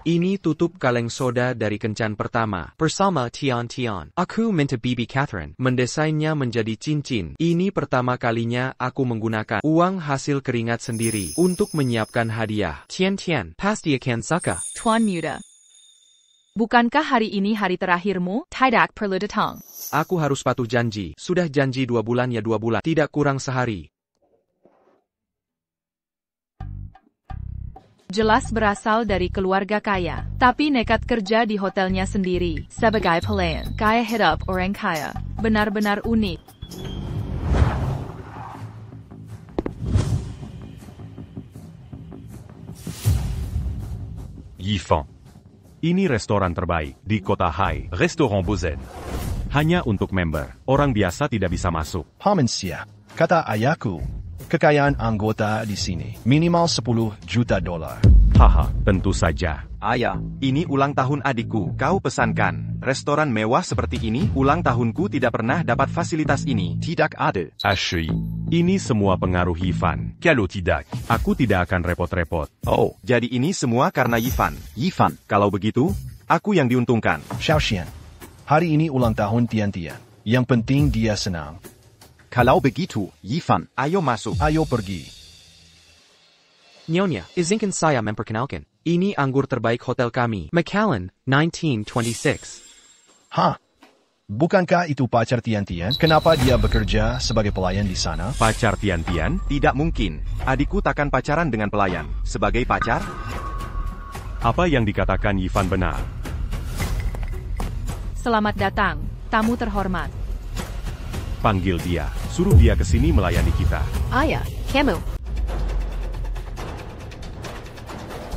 Ini tutup kaleng soda dari kencan pertama. Bersama Tian Tian. Aku minta Bibi Catherine mendesainnya menjadi cincin. Ini pertama kalinya aku menggunakan uang hasil keringat sendiri untuk menyiapkan hadiah. Tian Tian, pasti akan suka. Tuan Muda. Bukankah hari ini hari terakhirmu? Tidak perlu datang. Aku harus patuh janji. Sudah janji 2 bulan ya 2 bulan. Tidak kurang sehari. Jelas berasal dari keluarga kaya, tapi nekat kerja di hotelnya sendiri. Sebagai pelayan, gaya hidup orang kaya, benar-benar unik. Yifan. Ini restoran terbaik di kota Hai, Restoran Bozen. Hanya untuk member, orang biasa tidak bisa masuk. Hamensia, kata ayahku. Kekayaan anggota di sini minimal 10 juta dolar. Haha, tentu saja. Ayah, ini ulang tahun adikku. Kau pesankan restoran mewah seperti ini? Ulang tahunku tidak pernah dapat fasilitas ini. Tidak ada. Ashley, ini semua pengaruh Yifan. Kalau tidak, aku tidak akan repot-repot. Oh, jadi ini semua karena Yifan. Yifan, kalau begitu, aku yang diuntungkan. Xiaoxian, hari ini ulang tahun Tian Tian. Yang penting dia senang. Kalau begitu, Yifan, ayo masuk. Ayo pergi. Nyonya, izinkan saya memperkenalkan. Ini anggur terbaik hotel kami. Macallan, 1926. Hah? Bukankah itu pacar Tian Tian? Kenapa dia bekerja sebagai pelayan di sana? Pacar Tian Tian? Tidak mungkin. Adikku takkan pacaran dengan pelayan. Sebagai pacar? Apa yang dikatakan Yifan benar? Selamat datang, tamu terhormat. Panggil dia. Suruh dia ke sini melayani kita. Ayah, kamu.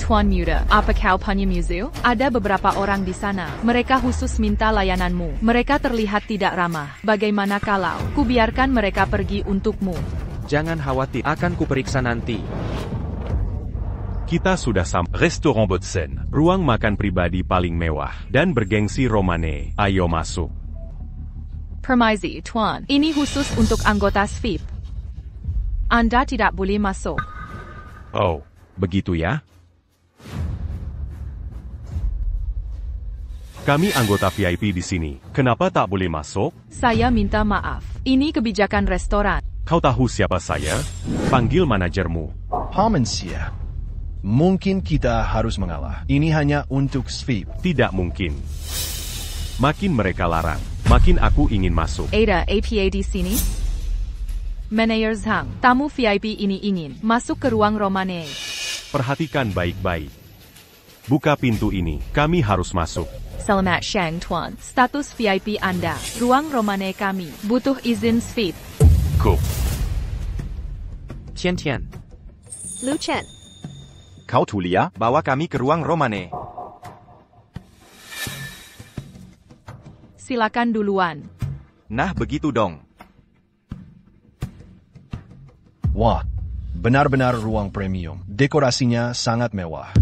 Tuan Muda, apa kau punya museum? Ada beberapa orang di sana. Mereka khusus minta layananmu. Mereka terlihat tidak ramah. Bagaimana kalau kubiarkan mereka pergi untukmu? Jangan khawatir, akan kuperiksa nanti. Kita sudah sampai Restoran Bozen, ruang makan pribadi paling mewah dan bergengsi Romane. Ayo masuk. Permisi, Tuan. Ini khusus untuk anggota VIP. Anda tidak boleh masuk. Oh, begitu ya? Kami anggota VIP di sini. Kenapa tak boleh masuk? Saya minta maaf. Ini kebijakan restoran. Kau tahu siapa saya? Panggil manajermu. Hamensia. Mungkin kita harus mengalah. Ini hanya untuk VIP. Tidak mungkin. Makin mereka larang, makin aku ingin masuk. Ada APA di sini? Manager Zhang, tamu VIP ini ingin masuk ke ruang Romane. Perhatikan baik-baik. Buka pintu ini, kami harus masuk. Selamat siang, Tuan. Status VIP Anda, ruang Romane kami. Butuh izin VIP. Go. Tian Tian. Lu Chen. Kau Tulia, bawa kami ke ruang Romane. Silakan duluan. Nah begitu dong. Wah, benar-benar ruang premium. Dekorasinya sangat mewah.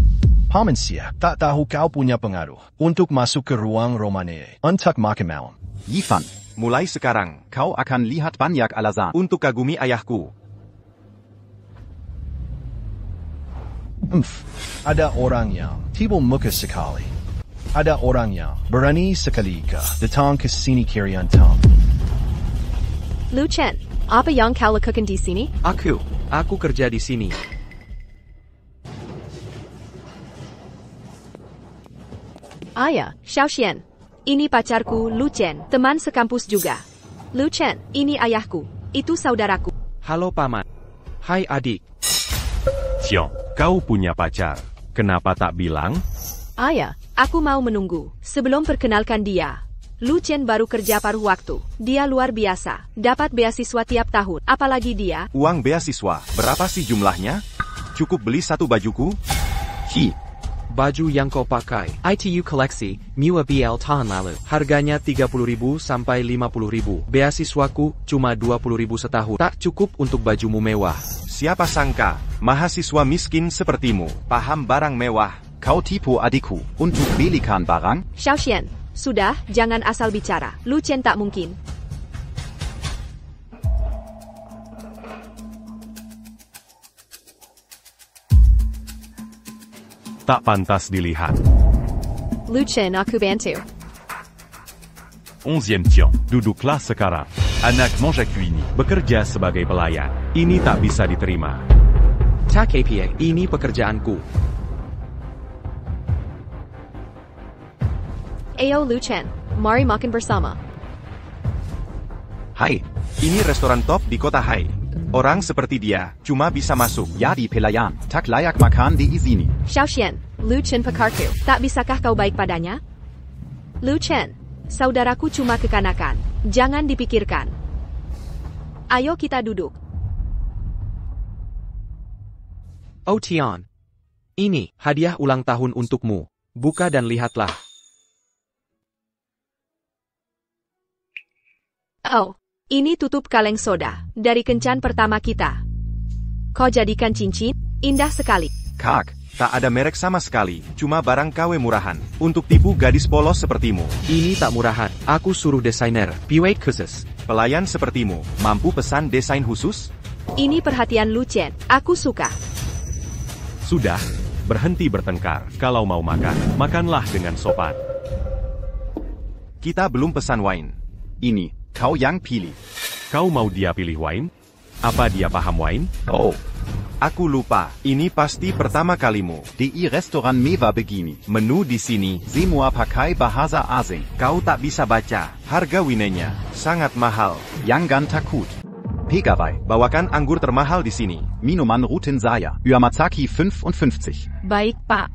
Hamensia, tak tahu kau punya pengaruh untuk masuk ke ruang Romane untuk makan malam. Yifan, mulai sekarang, kau akan lihat banyak alasan untuk kagumi ayahku. Ada orang yang tiba muka sekali. Ada orang yang berani sekali datang ke sini kirian Tom. Lu Chen, apa yang kau lakukan di sini? Aku kerja di sini. Ayah, Xiaoxian. Ini pacarku, Lu Chen, teman sekampus juga. Lu Chen, ini ayahku. Itu saudaraku. Halo Paman. Hai adik. Xiong, kau punya pacar. Kenapa tak bilang? Ayah, aku mau menunggu. Sebelum perkenalkan dia. Lu Chen baru kerja paruh waktu. Dia luar biasa. Dapat beasiswa tiap tahun. Apalagi dia. Uang beasiswa, berapa sih jumlahnya? Cukup beli satu bajuku? Baju yang kau pakai. ITU koleksi, Mua BL tahun lalu. Harganya 30.000 sampai 50.000. Beasiswaku cuma 20.000 setahun. Tak cukup untuk bajumu mewah. Siapa sangka, mahasiswa miskin sepertimu, paham barang mewah. Kau tipu adikku untuk belikan barang? Xiaoxian, sudah, jangan asal bicara. Lu Chen tak mungkin. Tak pantas dilihat. Lu Chen, aku bantu. 11e Tian. Duduklah sekarang. Anak Monjaku ini bekerja sebagai pelayan. Ini tak bisa diterima. Tak apa, ini pekerjaanku. Ayo Lu Chen, mari makan bersama. Hai, ini restoran top di kota Hai. Orang seperti dia cuma bisa masuk. Yadi pelayan, tak layak makan di sini. Xiaoxian, Lu Chen pekarku. Tak bisakah kau baik padanya? Lu Chen, saudaraku cuma kekanakan. Jangan dipikirkan. Ayo kita duduk. Oh Tian. Ini hadiah ulang tahun untukmu. Buka dan lihatlah. Oh, ini tutup kaleng soda dari kencan pertama kita. Kau jadikan cincin, indah sekali. Kak, tak ada merek sama sekali, cuma barang KW murahan. Untuk tipu gadis polos sepertimu. Ini tak murahan. Aku suruh desainer, piwai khusus. Pelayan sepertimu, mampu pesan desain khusus? Ini perhatian Lu Chen, aku suka. Sudah, berhenti bertengkar. Kalau mau makan, makanlah dengan sopan. Kita belum pesan wine. Ini, kau yang pilih. Kau mau dia pilih wine? Apa dia paham wine? Oh, Aku lupa, ini pasti pertama kalimu. di restoran mewah begini. Menu di sini, Semua pakai bahasa asing. kau tak bisa baca. Harga winenya sangat mahal. Jangan takut. Pegawai, Bawakan anggur termahal di sini. minuman rutin saya. Yamazaki 55. Baik, Pak.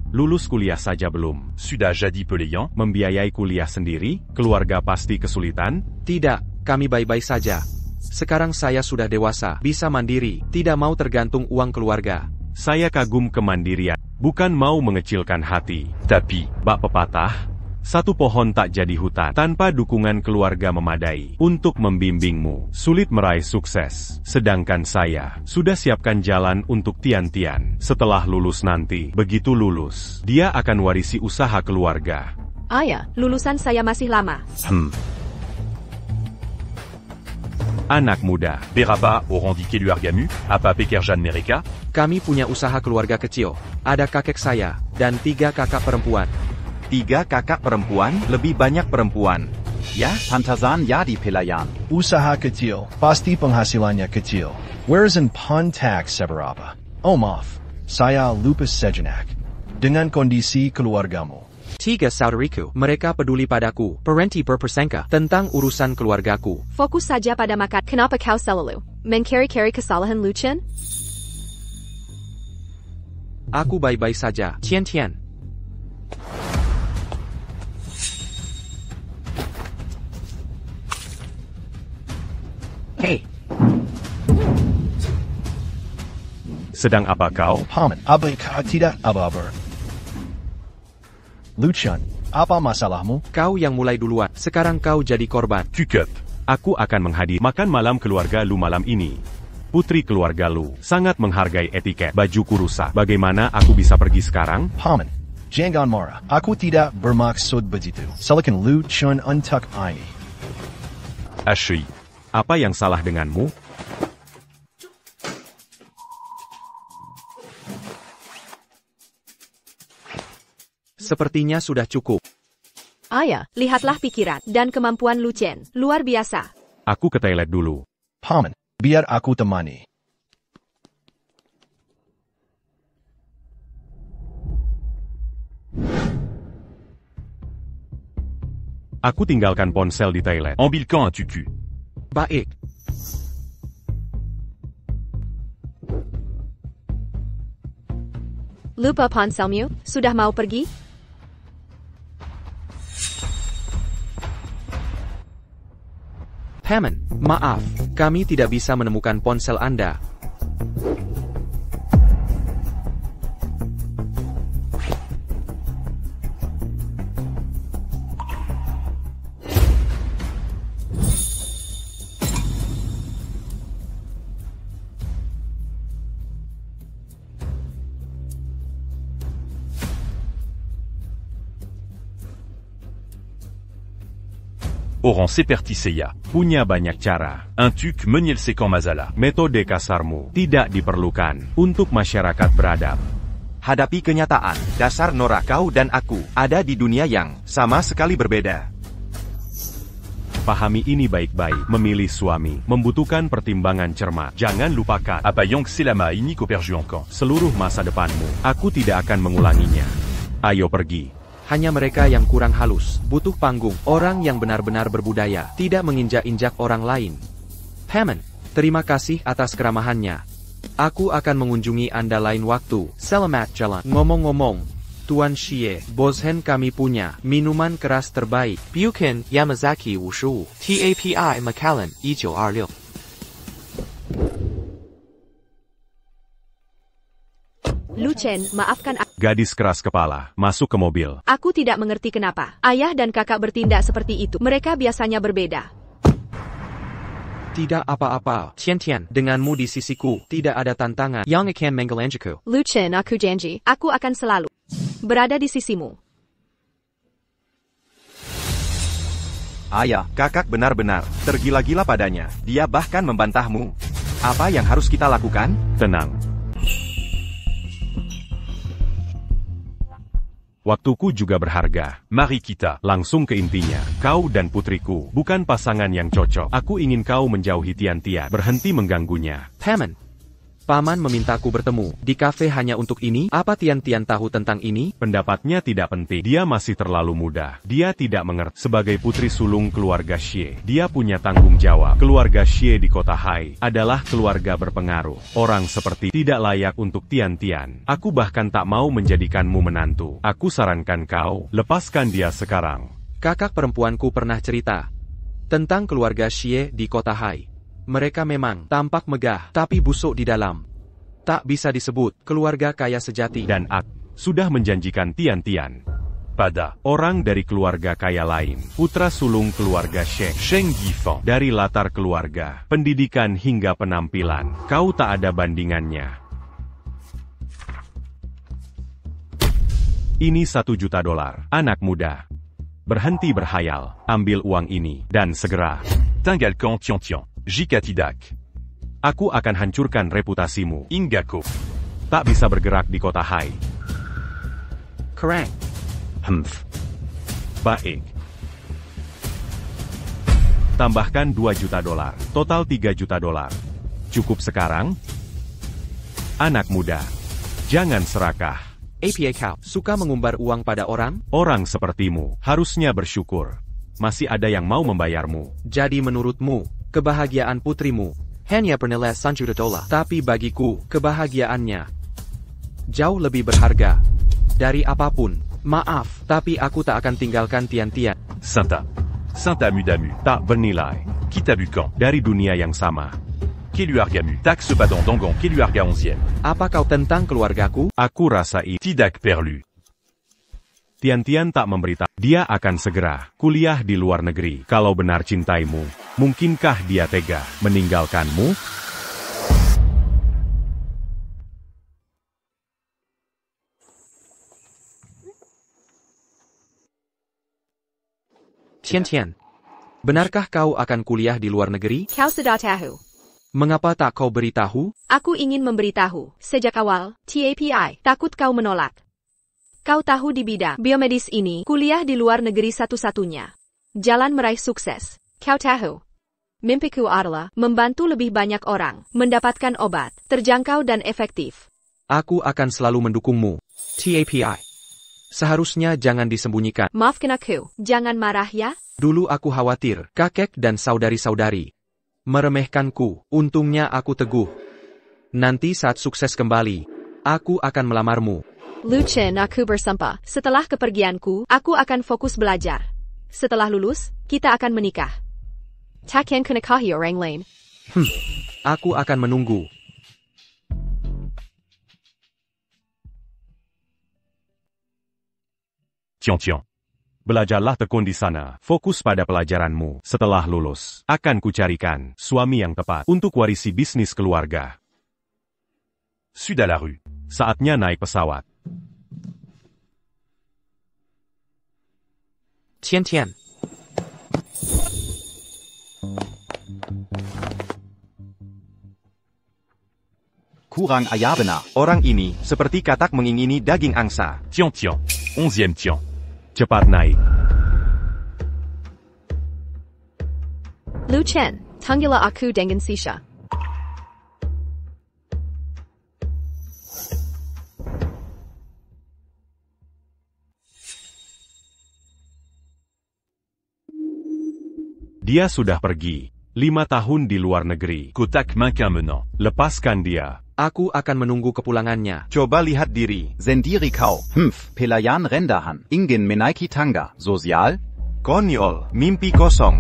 Lulus kuliah saja belum? Sudah jadi pelayan? Membiayai kuliah sendiri? Keluarga pasti kesulitan? Tidak, kami baik-baik saja. Sekarang saya sudah dewasa, bisa mandiri, tidak mau tergantung uang keluarga. Saya kagum kemandirian, bukan mau mengecilkan hati. Tapi, bak pepatah, satu pohon tak jadi hutan tanpa dukungan keluarga memadai untuk membimbingmu. Sulit meraih sukses. Sedangkan saya sudah siapkan jalan untuk Tian-Tian. Setelah lulus nanti, begitu lulus, dia akan warisi usaha keluarga. Ayah, lulusan saya masih lama. Anak muda. Berapa orang di keluargamu? Apa pekerjaan mereka? Kami punya usaha keluarga kecil. Ada kakek saya, dan 3 kakak perempuan. 3 kakak perempuan, lebih banyak perempuan. Ya, pantasan yadi pelayan. Usaha kecil, pasti penghasilannya kecil. Where's in pun tax seberapa? Oh maaf, saya lupa sejenak. Dengan kondisi keluargamu. 3 saudariku, mereka peduli padaku, parenti berpersangka, tentang urusan keluargaku. Fokus saja pada makan. Kenapa kau selalu mencari-cari kesalahan Lu Chen? Aku baik-baik saja, Tian-Tian. Hey, Sedang apa kau? Paman, apa kau tidak apa-apa? Lu Chen, apa masalahmu? Kau yang mulai duluan, sekarang kau jadi korban. Cukup. Aku akan menghadiri makan malam keluarga lu malam ini. Putri keluarga lu sangat menghargai etiket. Bajuku rusak. Bagaimana aku bisa pergi sekarang? Paman, jangan marah. Aku tidak bermaksud begitu. Silakan Lu Chen untuk ini. Ashley, apa yang salah denganmu? Sepertinya sudah cukup. Ayah, lihatlah pikiran dan kemampuan Lu Chen. Luar biasa. Aku ke toilet dulu. Paman, biar aku temani. Aku tinggalkan ponsel di toilet. Ambil quand as-tu cu? Baik. Lupa ponselmu, sudah mau pergi? Paman, maaf, kami tidak bisa menemukan ponsel Anda. Orang seperti saya. Punya banyak cara. Un truc menyelesaikan masalah. Metode kasarmu tidak diperlukan untuk masyarakat beradab. hadapi kenyataan. Dasar Nora, kau dan aku ada di dunia yang sama sekali berbeda. Pahami ini baik-baik. Memilih suami membutuhkan pertimbangan cermat. Jangan lupakan Apayong Selama ini Koperjuangkan. seluruh masa depanmu. Aku tidak akan mengulanginya. Ayo pergi. Hanya mereka yang kurang halus, butuh panggung, orang yang benar-benar berbudaya, tidak menginjak-injak orang lain. Hammond, terima kasih atas keramahannya. Aku akan mengunjungi Anda lain waktu. Selamat jalan. Ngomong-ngomong, Tuan Xie, Bos Hen kami punya minuman keras terbaik. Buchan Yamazaki 55, TAPI Macallan 1926. Lu Chen, maafkan aku. Gadis keras kepala, masuk ke mobil. Aku tidak mengerti kenapa ayah dan kakak bertindak seperti itu. Mereka biasanya berbeda. Tidak apa-apa, Tian-Tian, denganmu di sisiku, tidak ada tantangan yang akan menggelanjaku. Lu Chen, aku janji, aku akan selalu berada di sisimu. Ayah, kakak benar-benar tergila-gila padanya. Dia bahkan membantahmu. Apa yang harus kita lakukan? Tenang. Waktuku juga berharga. Mari kita Langsung ke intinya. Kau dan putriku bukan pasangan yang cocok. Aku ingin kau menjauhi Tian-Tian. Berhenti mengganggunya. Hammond, Paman memintaku bertemu di kafe hanya untuk ini. Apa Tian-Tian tahu tentang ini? Pendapatnya tidak penting. Dia masih terlalu muda. Dia tidak mengerti. Sebagai putri sulung keluarga Xie, dia punya tanggung jawab. Keluarga Xie di kota Hai adalah keluarga berpengaruh. Orang seperti tidak layak untuk Tian-Tian. Aku bahkan tak mau menjadikanmu menantu. Aku sarankan kau, lepaskan dia sekarang. Kakak perempuanku pernah cerita tentang keluarga Xie di kota Hai. Mereka memang tampak megah, tapi busuk di dalam. Tak bisa disebut keluarga kaya sejati. Dan aku sudah menjanjikan Tian-Tian pada orang dari keluarga kaya lain. Putra sulung keluarga Sheng Yifeng. Dari latar keluarga, pendidikan hingga penampilan, kau tak ada bandingannya. Ini $1 juta. Anak muda, berhenti berhayal. Ambil uang ini, dan segera. Tingalkan Tian-Tian. Jika tidak, aku akan hancurkan reputasimu. Ingako. Tak bisa bergerak di kota Hai. Kerang. Baik. Tambahkan $2 juta. Total $3 juta. Cukup sekarang? Anak muda, jangan serakah. APA kau suka mengumbar uang pada orang? Orang sepertimu harusnya bersyukur. Masih ada yang mau membayarmu. Jadi menurutmu, kebahagiaan putrimu hanya bernilai $1 juta. Tapi bagiku, kebahagiaannya jauh lebih berharga dari apapun. Maaf, tapi aku tak akan tinggalkan Tian-Tian. Saint Amu-Damu. Tak bernilai. Kitabukan. Dari dunia yang sama. Keluargamu. Taxe Padang Dangon Keluarga 11e. Apa kau tentang keluargaku? Aku rasa Tidak perlu. Tian-Tian tak memberitahu. Dia akan segera kuliah di luar negeri. Kalau benar cintaimu, mungkinkah dia tega meninggalkanmu? Tian-Tian, benarkah kau akan kuliah di luar negeri? Kau sudah tahu. Mengapa tak kau beritahu? Aku ingin memberitahu. Sejak awal, TAPI, takut kau menolak. Kau tahu di bidang biomedis ini, kuliah di luar negeri satu-satunya jalan meraih sukses. Kau tahu. Mimpiku adalah membantu lebih banyak orang mendapatkan obat terjangkau dan efektif. Aku akan selalu mendukungmu. TAPI. Seharusnya jangan disembunyikan. Maafkan aku, jangan marah ya. Dulu aku khawatir, kakek dan saudari-saudari meremehkanku. Untungnya aku teguh. Nanti saat sukses kembali, aku akan melamarmu. Lu Chen, aku bersumpah, setelah kepergianku, aku akan fokus belajar. Setelah lulus, kita akan menikah. Takkan kunikahi orang lain. Aku akan menunggu. Tian-Tian, belajarlah tekun di sana. Fokus pada pelajaranmu. Setelah lulus, akan kucarikan suami yang tepat untuk warisi bisnis keluarga. Sud à la rue. Saatnya naik pesawat. Tian-Tian. kurang ayah benar. Orang ini seperti katak mengingini daging angsa. Tian Tian, 11e Tian. Cepat naik. Lu Chen, tunggulah aku dengan Sisha. Dia sudah pergi. 5 tahun di luar negeri. Kotak manquin menant. Lepaskan dia. Aku akan menunggu kepulangannya. Coba lihat diri. Sendiri kau. Pelayan rendahan. Ingin menaiki tangga. Sosial? Konyol, mimpi kosong.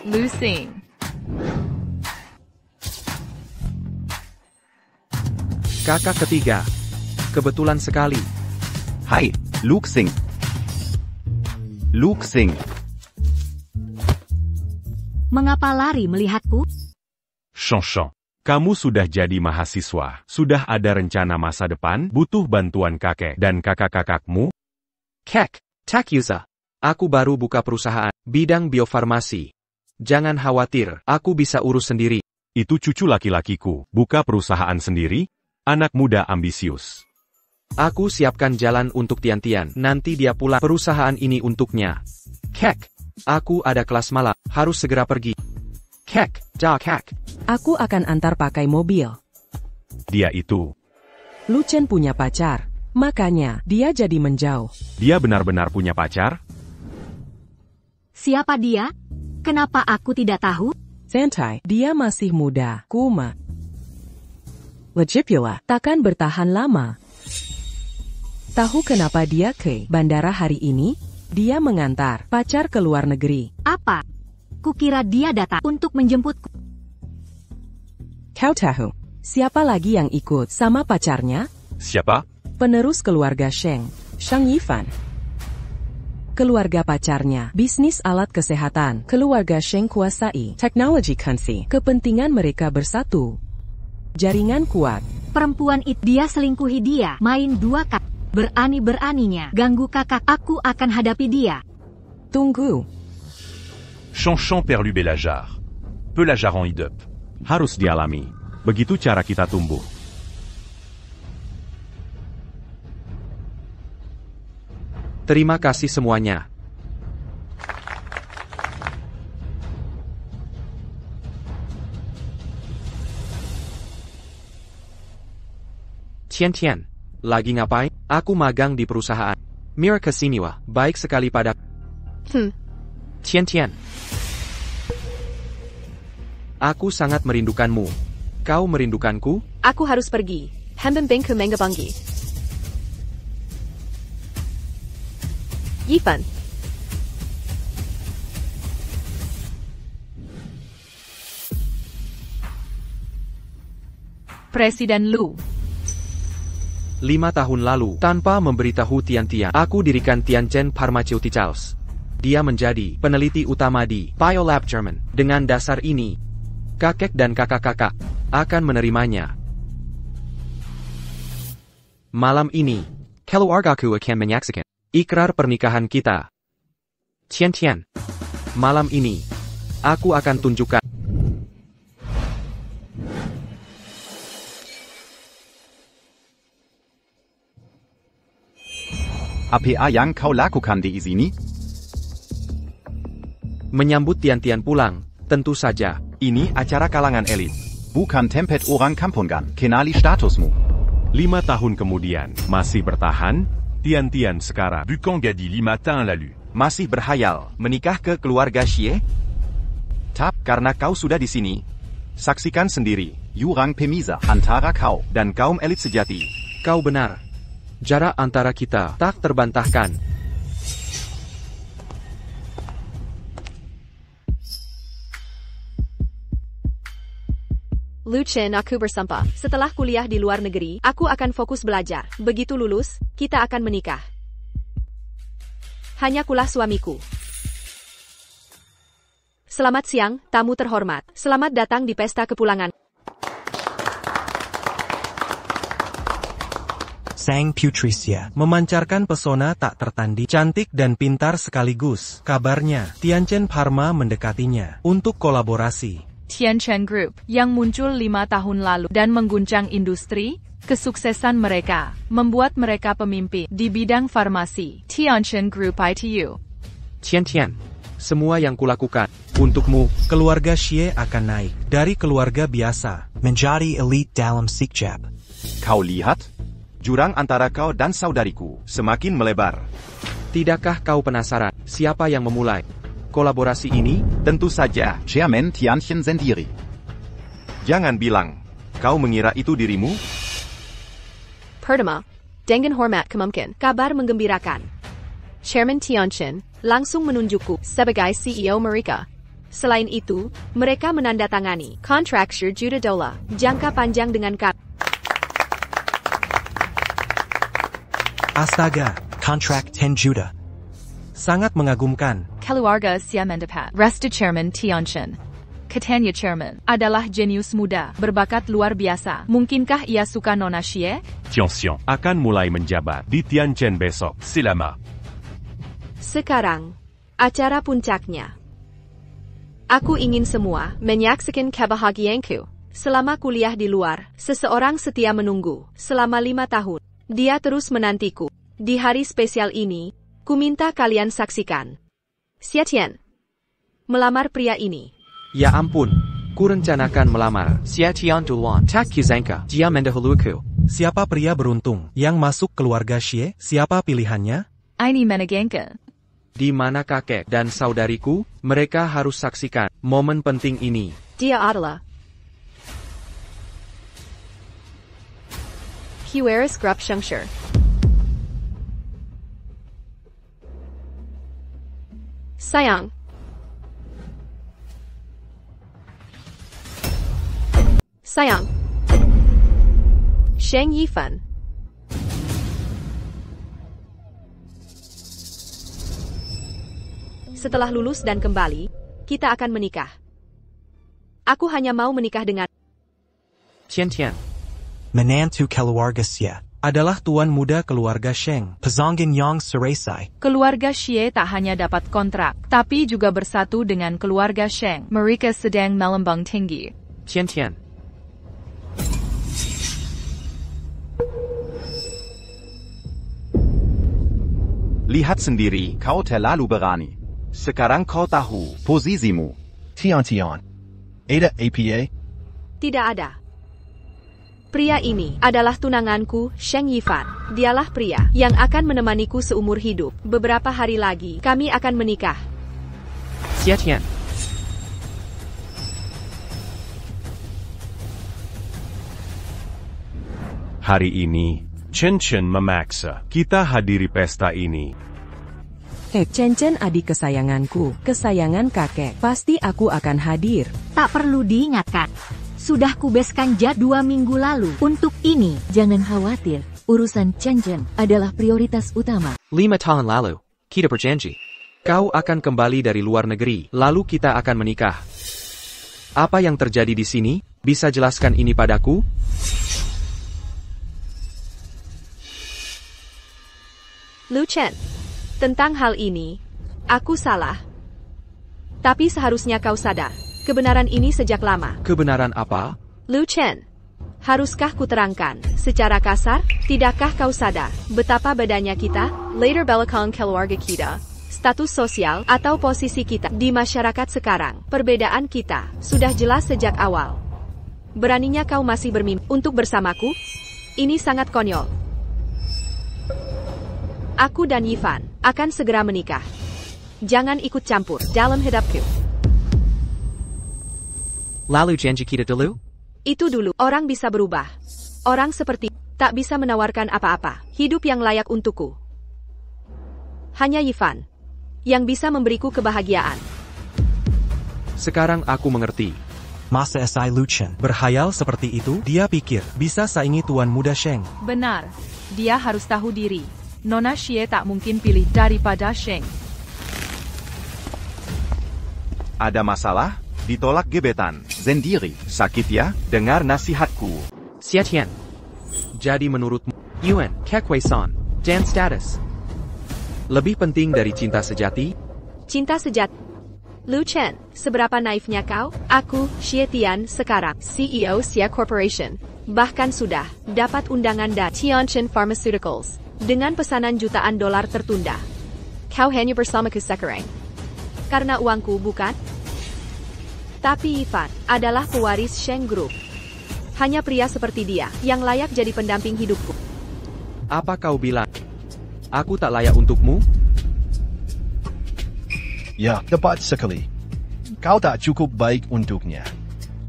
Lu Xing. Kakak ketiga. Kebetulan sekali. Hai, Lu Xing. Lu Xing. Mengapa lari melihatku? Shang. Kamu sudah jadi mahasiswa. Sudah ada rencana masa depan? Butuh bantuan kakek dan kakak-kakakmu? Kek, Takyusa. Aku baru buka perusahaan bidang biofarmasi. Jangan khawatir, aku bisa urus sendiri. Itu cucu laki-lakiku. Buka perusahaan sendiri? Anak muda ambisius. Aku siapkan jalan untuk Tian-Tian. Nanti dia pulang perusahaan ini untuknya. Kek, aku ada kelas malam. Harus segera pergi. Kek. Aku akan antar pakai mobil. Dia itu. Lu Chen punya pacar. Makanya, dia jadi menjauh. Dia benar-benar punya pacar? Siapa dia? Kenapa aku tidak tahu? Santai, dia masih muda. Kuma. Lagipula, takkan bertahan lama. Tahu kenapa dia ke bandara hari ini? Dia mengantar pacar ke luar negeri. Apa? Kukira dia datang untuk menjemputku. Kau tahu, siapa lagi yang ikut sama pacarnya? Siapa? Penerus keluarga Sheng, Shang Yifan. Keluarga pacarnya, bisnis alat kesehatan. Keluarga Sheng kuasai teknologi kansi. Kepentingan mereka bersatu. Jaringan kuat. Perempuan itu dia selingkuhi dia. Main dua kaki. Berani-beraninya ganggu kakak. Aku akan hadapi dia. Tunggu. Chang perlu Belajar. Pelajar en hideup. Harus dialami. Begitu cara kita tumbuh. Terima kasih semuanya. Tian-Tian, lagi ngapain? Aku magang di perusahaan. Mira kesini wah, baik sekali pada... Tian-Tian. Aku sangat merindukanmu. Kau merindukanku? Aku harus pergi. Hembembeng ke Mengabanggi. Yifan. Presiden Lu. 5 tahun lalu, tanpa memberitahu Tian-Tian, aku dirikan Tianchen Pharmaceuticals. Dia menjadi peneliti utama di Biolab German. Dengan dasar ini, kakek dan kakak-kakak akan menerimanya. Malam ini, keluargaku akan menyaksikan ikrar pernikahan kita. Tian-Tian, malam ini, aku akan tunjukkan APA yang kau lakukan di sini? menyambut Tian-Tian pulang, tentu saja. Ini acara kalangan elit. Bukan tempat orang kampungan. Kenali statusmu. 5 tahun kemudian, masih bertahan? Tian-Tian sekarang. Bukan Gadi 5 matin lalu. Masih berhayal menikah ke keluarga Xie? Karena kau sudah di sini. Saksikan sendiri. Jurang pemisa antara kau dan kaum elit sejati. Kau benar. Jarak antara kita tak terbantahkan. Lu Chen, aku bersumpah. Setelah kuliah di luar negeri, aku akan fokus belajar. Begitu lulus, kita akan menikah. Hanya kulah suamiku. Selamat siang, tamu terhormat. Selamat datang di pesta kepulangan. Sang Putricia memancarkan pesona tak tertanding, cantik dan pintar sekaligus. Kabarnya, Tianchen Pharma mendekatinya untuk kolaborasi. Tianchen Group, yang muncul 5 tahun lalu dan mengguncang industri. Kesuksesan mereka membuat mereka pemimpin di bidang farmasi. Tianchen Group ITU. Tian, semua yang kulakukan untukmu. Keluarga Xie akan naik dari keluarga biasa menjadi elite dalam sekejap. Kau lihat? Jurang antara kau dan saudariku semakin melebar. Tidakkah kau penasaran siapa yang memulai kolaborasi ini? Tentu saja. Chairman Tianchen Sendiri. Jangan bilang, kau mengira itu dirimu? Pertama, dengan hormat kemungkinan kabar menggembirakan. Chairman Tianchen langsung menunjukku sebagai CEO mereka. Selain itu, mereka menandatangani kontrak $1 juta jangka panjang dengan Astaga, kontrak 10 juta. Sangat mengagumkan. Keluarga Xie mendapat restu Chairman Tianchen. Katanya Chairman adalah jenius muda, berbakat luar biasa. Mungkinkah ia suka Nona Xie? Tianxiong akan mulai menjabat di Tianchen besok. Selama. Sekarang, acara puncaknya. Aku ingin semua menyaksikan kebahagiaanku. Selama kuliah di luar, seseorang setia menunggu. Selama 5 tahun, dia terus menantiku. Di hari spesial ini, ku minta kalian saksikan. Xie Tian melamar pria ini. Ya ampun, ku rencanakan melamar Xie Tian duluan. Tak kuzangka, dia mendahuluku. Siapa pria beruntung yang masuk keluarga Xie? Siapa pilihannya? Ini menegangkan. Di mana kakek dan saudariku? Mereka harus saksikan momen penting ini. Dia adalah Hueris Grup Shengshir. Sayang. Sayang. Sheng Yifan. Setelah lulus dan kembali, kita akan menikah. Aku hanya mau menikah dengan Tian. Menantu keluarga Xie adalah tuan muda keluarga Sheng, Pezongin Yang Seresai. Keluarga Xie tak hanya dapat kontrak, tapi juga bersatu dengan keluarga Sheng. Mereka sedang melambung tinggi. Tian. Lihat sendiri, Kau terlalu berani. sekarang kau tahu. Posisimu. Tian. Ada APA? tidak ada. Pria ini adalah tunanganku, Sheng Yifan. Dialah pria yang akan menemaniku seumur hidup. Beberapa hari lagi, kami akan menikah. Xie Tian. Hari ini, Chen memaksa kita hadiri pesta ini. Chen adik kesayanganku, kesayangan kakek. Pasti aku akan hadir. Tak perlu diingatkan. Sudah kubeskan 2 minggu lalu. Untuk ini, jangan khawatir. Urusan Chen adalah prioritas utama. 5 tahun lalu, kita berjanji. Kau akan kembali dari luar negeri, lalu kita akan menikah. Apa yang terjadi di sini? Bisa jelaskan ini padaku? Lu Chen, tentang hal ini, aku salah. Tapi seharusnya kau sadar, kebenaran ini sejak lama. Kebenaran apa? Lu Chen, haruskah kuterangkan secara kasar? Tidakkah kau sadar betapa bedanya kita, later belakang keluarga kita, status sosial atau posisi kita di masyarakat sekarang? Perbedaan kita sudah jelas sejak awal. Beraninya kau masih bermimpi untuk bersamaku? Ini sangat konyol. Aku dan Yifan akan segera menikah. Jangan ikut campur dalam hidupku. Lalu janji kita dulu? Itu dulu, orang bisa berubah. Orang seperti tak bisa menawarkan apa-apa, hidup yang layak untukku. Hanya Yifan yang bisa memberiku kebahagiaan. Sekarang aku mengerti. Masa SI Lu Chen berhayal seperti itu, dia pikir bisa saingi tuan muda Sheng. Benar, dia harus tahu diri. Nona Xie tak mungkin pilih daripada Sheng. Ada masalah? Ditolak gebetan. Sendiri. Sakit ya? Dengar nasihatku. Xie Tian. Jadi menurutmu, Yuan, Kekwe-san, dan status lebih penting dari cinta sejati? Cinta sejati Lu Chen, seberapa naifnya kau? Aku, Xie Tian, sekarang CEO Xie Corporation. Bahkan sudah dapat undangan dari Tianjin Pharmaceuticals dengan pesanan jutaan dolar tertunda. Kau hanya bersamaku sekarang karena uangku, bukan? Tapi Ivan adalah pewaris Sheng Group. Hanya pria seperti dia yang layak jadi pendamping hidupku. Apa kau bilang? Aku tak layak untukmu? Ya, tepat sekali. Kau tak cukup baik untuknya.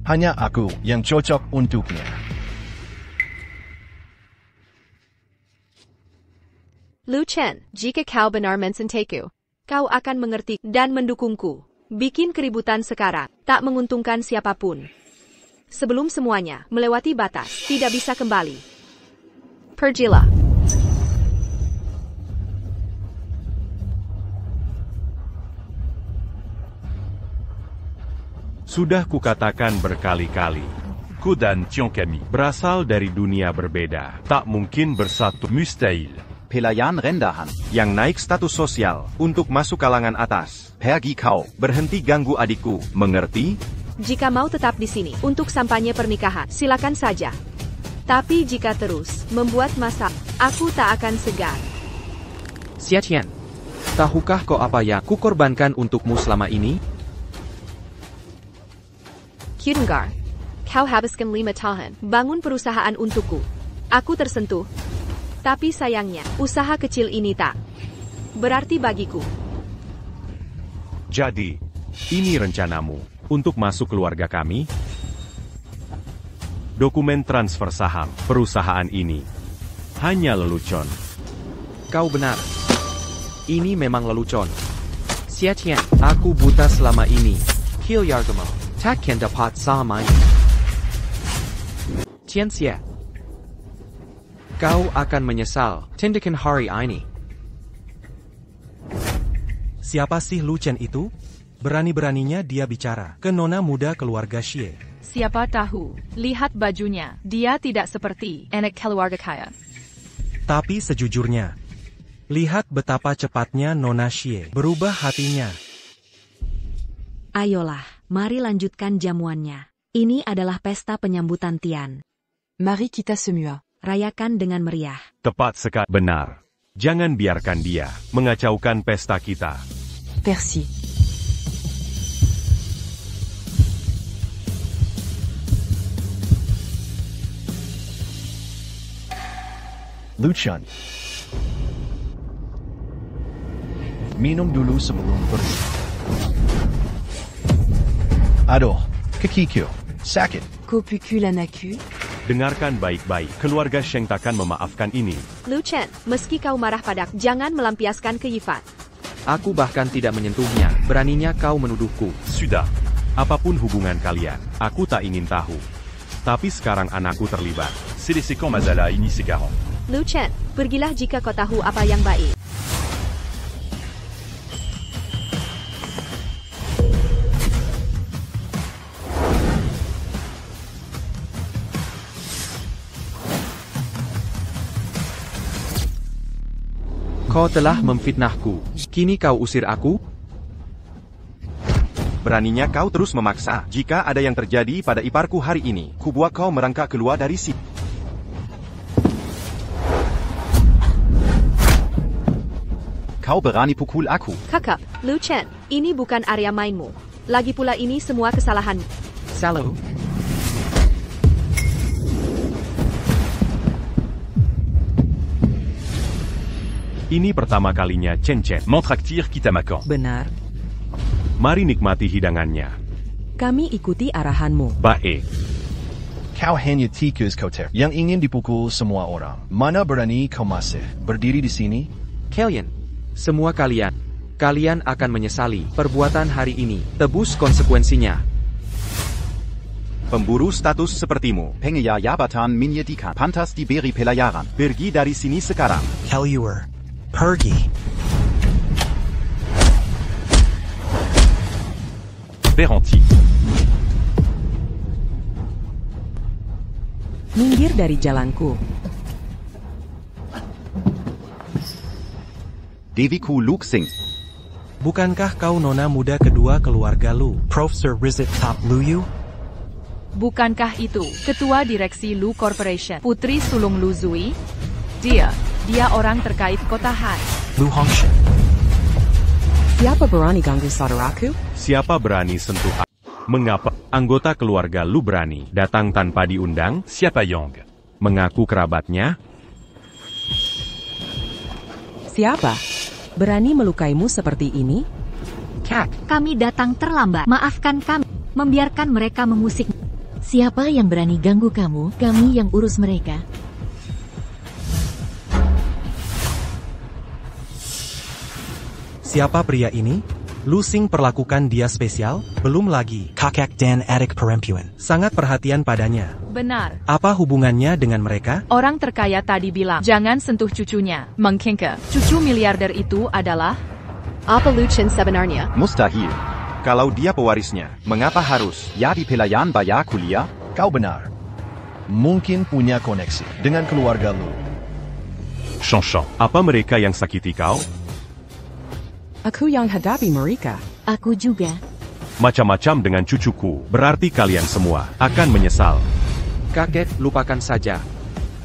Hanya aku yang cocok untuknya. Lu Chen, jika kau benar mencintai-ku, kau akan mengerti dan mendukungku. Bikin keributan sekarang tak menguntungkan siapapun. Sebelum semuanya melewati batas, tidak bisa kembali. Pergilah. Sudah kukatakan berkali-kali, Ku dan Tiong Kami berasal dari dunia berbeda, tak mungkin bersatu. Mustahil. Pelayan rendahan. Yang naik status sosial untuk masuk kalangan atas. Pergi kau. Berhenti ganggu adikku, mengerti? Jika mau tetap di sini untuk kampanye pernikahan, silakan saja. Tapi jika terus membuat masalah, aku tak akan segan. Xie Tian, tahukah kau apa yang kukorbankan untukmu selama ini? Kudengar, kau habiskan 5 tahun bangun perusahaan untukku. Aku tersentuh. Tapi sayangnya, usaha kecil ini tak berarti bagiku. Jadi, ini rencanamu untuk masuk keluarga kami? Dokumen transfer saham perusahaan ini hanya lelucon. Kau benar. Ini memang lelucon. Xie Tian, aku buta selama ini. Kilyargamo, takkan dapat saham ini. Tian Xie, kau akan menyesal tindakan hari ini. Siapa sih Lu Chen itu? Berani-beraninya dia bicara ke nona muda keluarga Xie. Siapa tahu, lihat bajunya, dia tidak seperti anak keluarga kaya. Tapi sejujurnya, lihat betapa cepatnya nona Xie berubah hatinya. Ayolah, mari lanjutkan jamuannya. Ini adalah pesta penyambutan Tian. Mari kita semua rayakan dengan meriah. Tepat sekali. Benar. Jangan biarkan dia mengacaukan pesta kita. Persi. Lu Chen, minum dulu sebelum pergi. Aduh, kakiku sakit. Kopuku lanaku. Dengarkan baik-baik, keluarga Sheng takkan memaafkan ini. Lu Chen, meski kau marah padaku, jangan melampiaskan ke Yifan. Aku bahkan tidak menyentuhnya. Beraninya kau menuduhku. Sudah. Apapun hubungan kalian, aku tak ingin tahu. Tapi sekarang anakku terlibat. C'est les séquents Mazala ini sekarang. Lu Chen, pergilah jika kau tahu apa yang baik. Kau telah memfitnahku. Kini kau usir aku? Beraninya kau terus memaksa. Jika ada yang terjadi pada iparku hari ini, ku buat kau merangkak keluar dari sini. Kau berani pukul aku. Kakak, Lu Chen, ini bukan area mainmu. Lagi pula ini semua kesalahanmu. Salo. Ini pertama kalinya Chen Chen Mentraktir kita makan. Benar. Mari nikmati hidangannya. Kami ikuti arahanmu. Baik. Kau hanya tikus kotor yang ingin dipukul semua orang. Mana berani kau masih berdiri di sini? Kalian, semua kalian akan menyesali perbuatan hari ini. Tebus konsekuensinya. Pemburu status sepertimu. Pengeya jabatan menyedihkan. Pantas diberi pelayaran. Pergi dari sini sekarang. Keluar. Pergi. Berhenti. Minggir dari jalanku. Deviku Luxing. Bukankah kau nona muda kedua keluarga Lu? Profesor Rizit Top Luyu? Bukankah itu ketua direksi Lu Corporation, Putri sulung Lu Zui? Dia orang terkait kota Han. Lu Hongshan. Siapa berani ganggu saudaraku? Siapa berani sentuh aku? Mengapa anggota keluarga Lu berani datang tanpa diundang? Siapa Yong? Mengaku kerabatnya? Siapa? Berani melukaimu seperti ini? Kami datang terlambat. Maafkan kami. Membiarkan mereka mengusik. Siapa yang berani ganggu kamu? Kami yang urus mereka. Siapa pria ini? Lu Xing perlakukan dia spesial? Belum lagi. Kakak dan adik perempuan. Sangat perhatian padanya. Benar. Apa hubungannya dengan mereka? Orang terkaya tadi bilang, jangan sentuh cucunya. Mengkengke. Cucu miliarder itu adalah... Apa Lucien sebenarnya? Mustahil. Kalau dia pewarisnya, mengapa harus? Ya di pelayan bayar kuliah? Kau benar. Mungkin punya koneksi dengan keluarga Lu. Shang, apa mereka yang sakiti kau? Aku yang hadapi mereka. Aku juga. Macam-macam dengan cucuku, berarti kalian semua akan menyesal. Kakek, lupakan saja.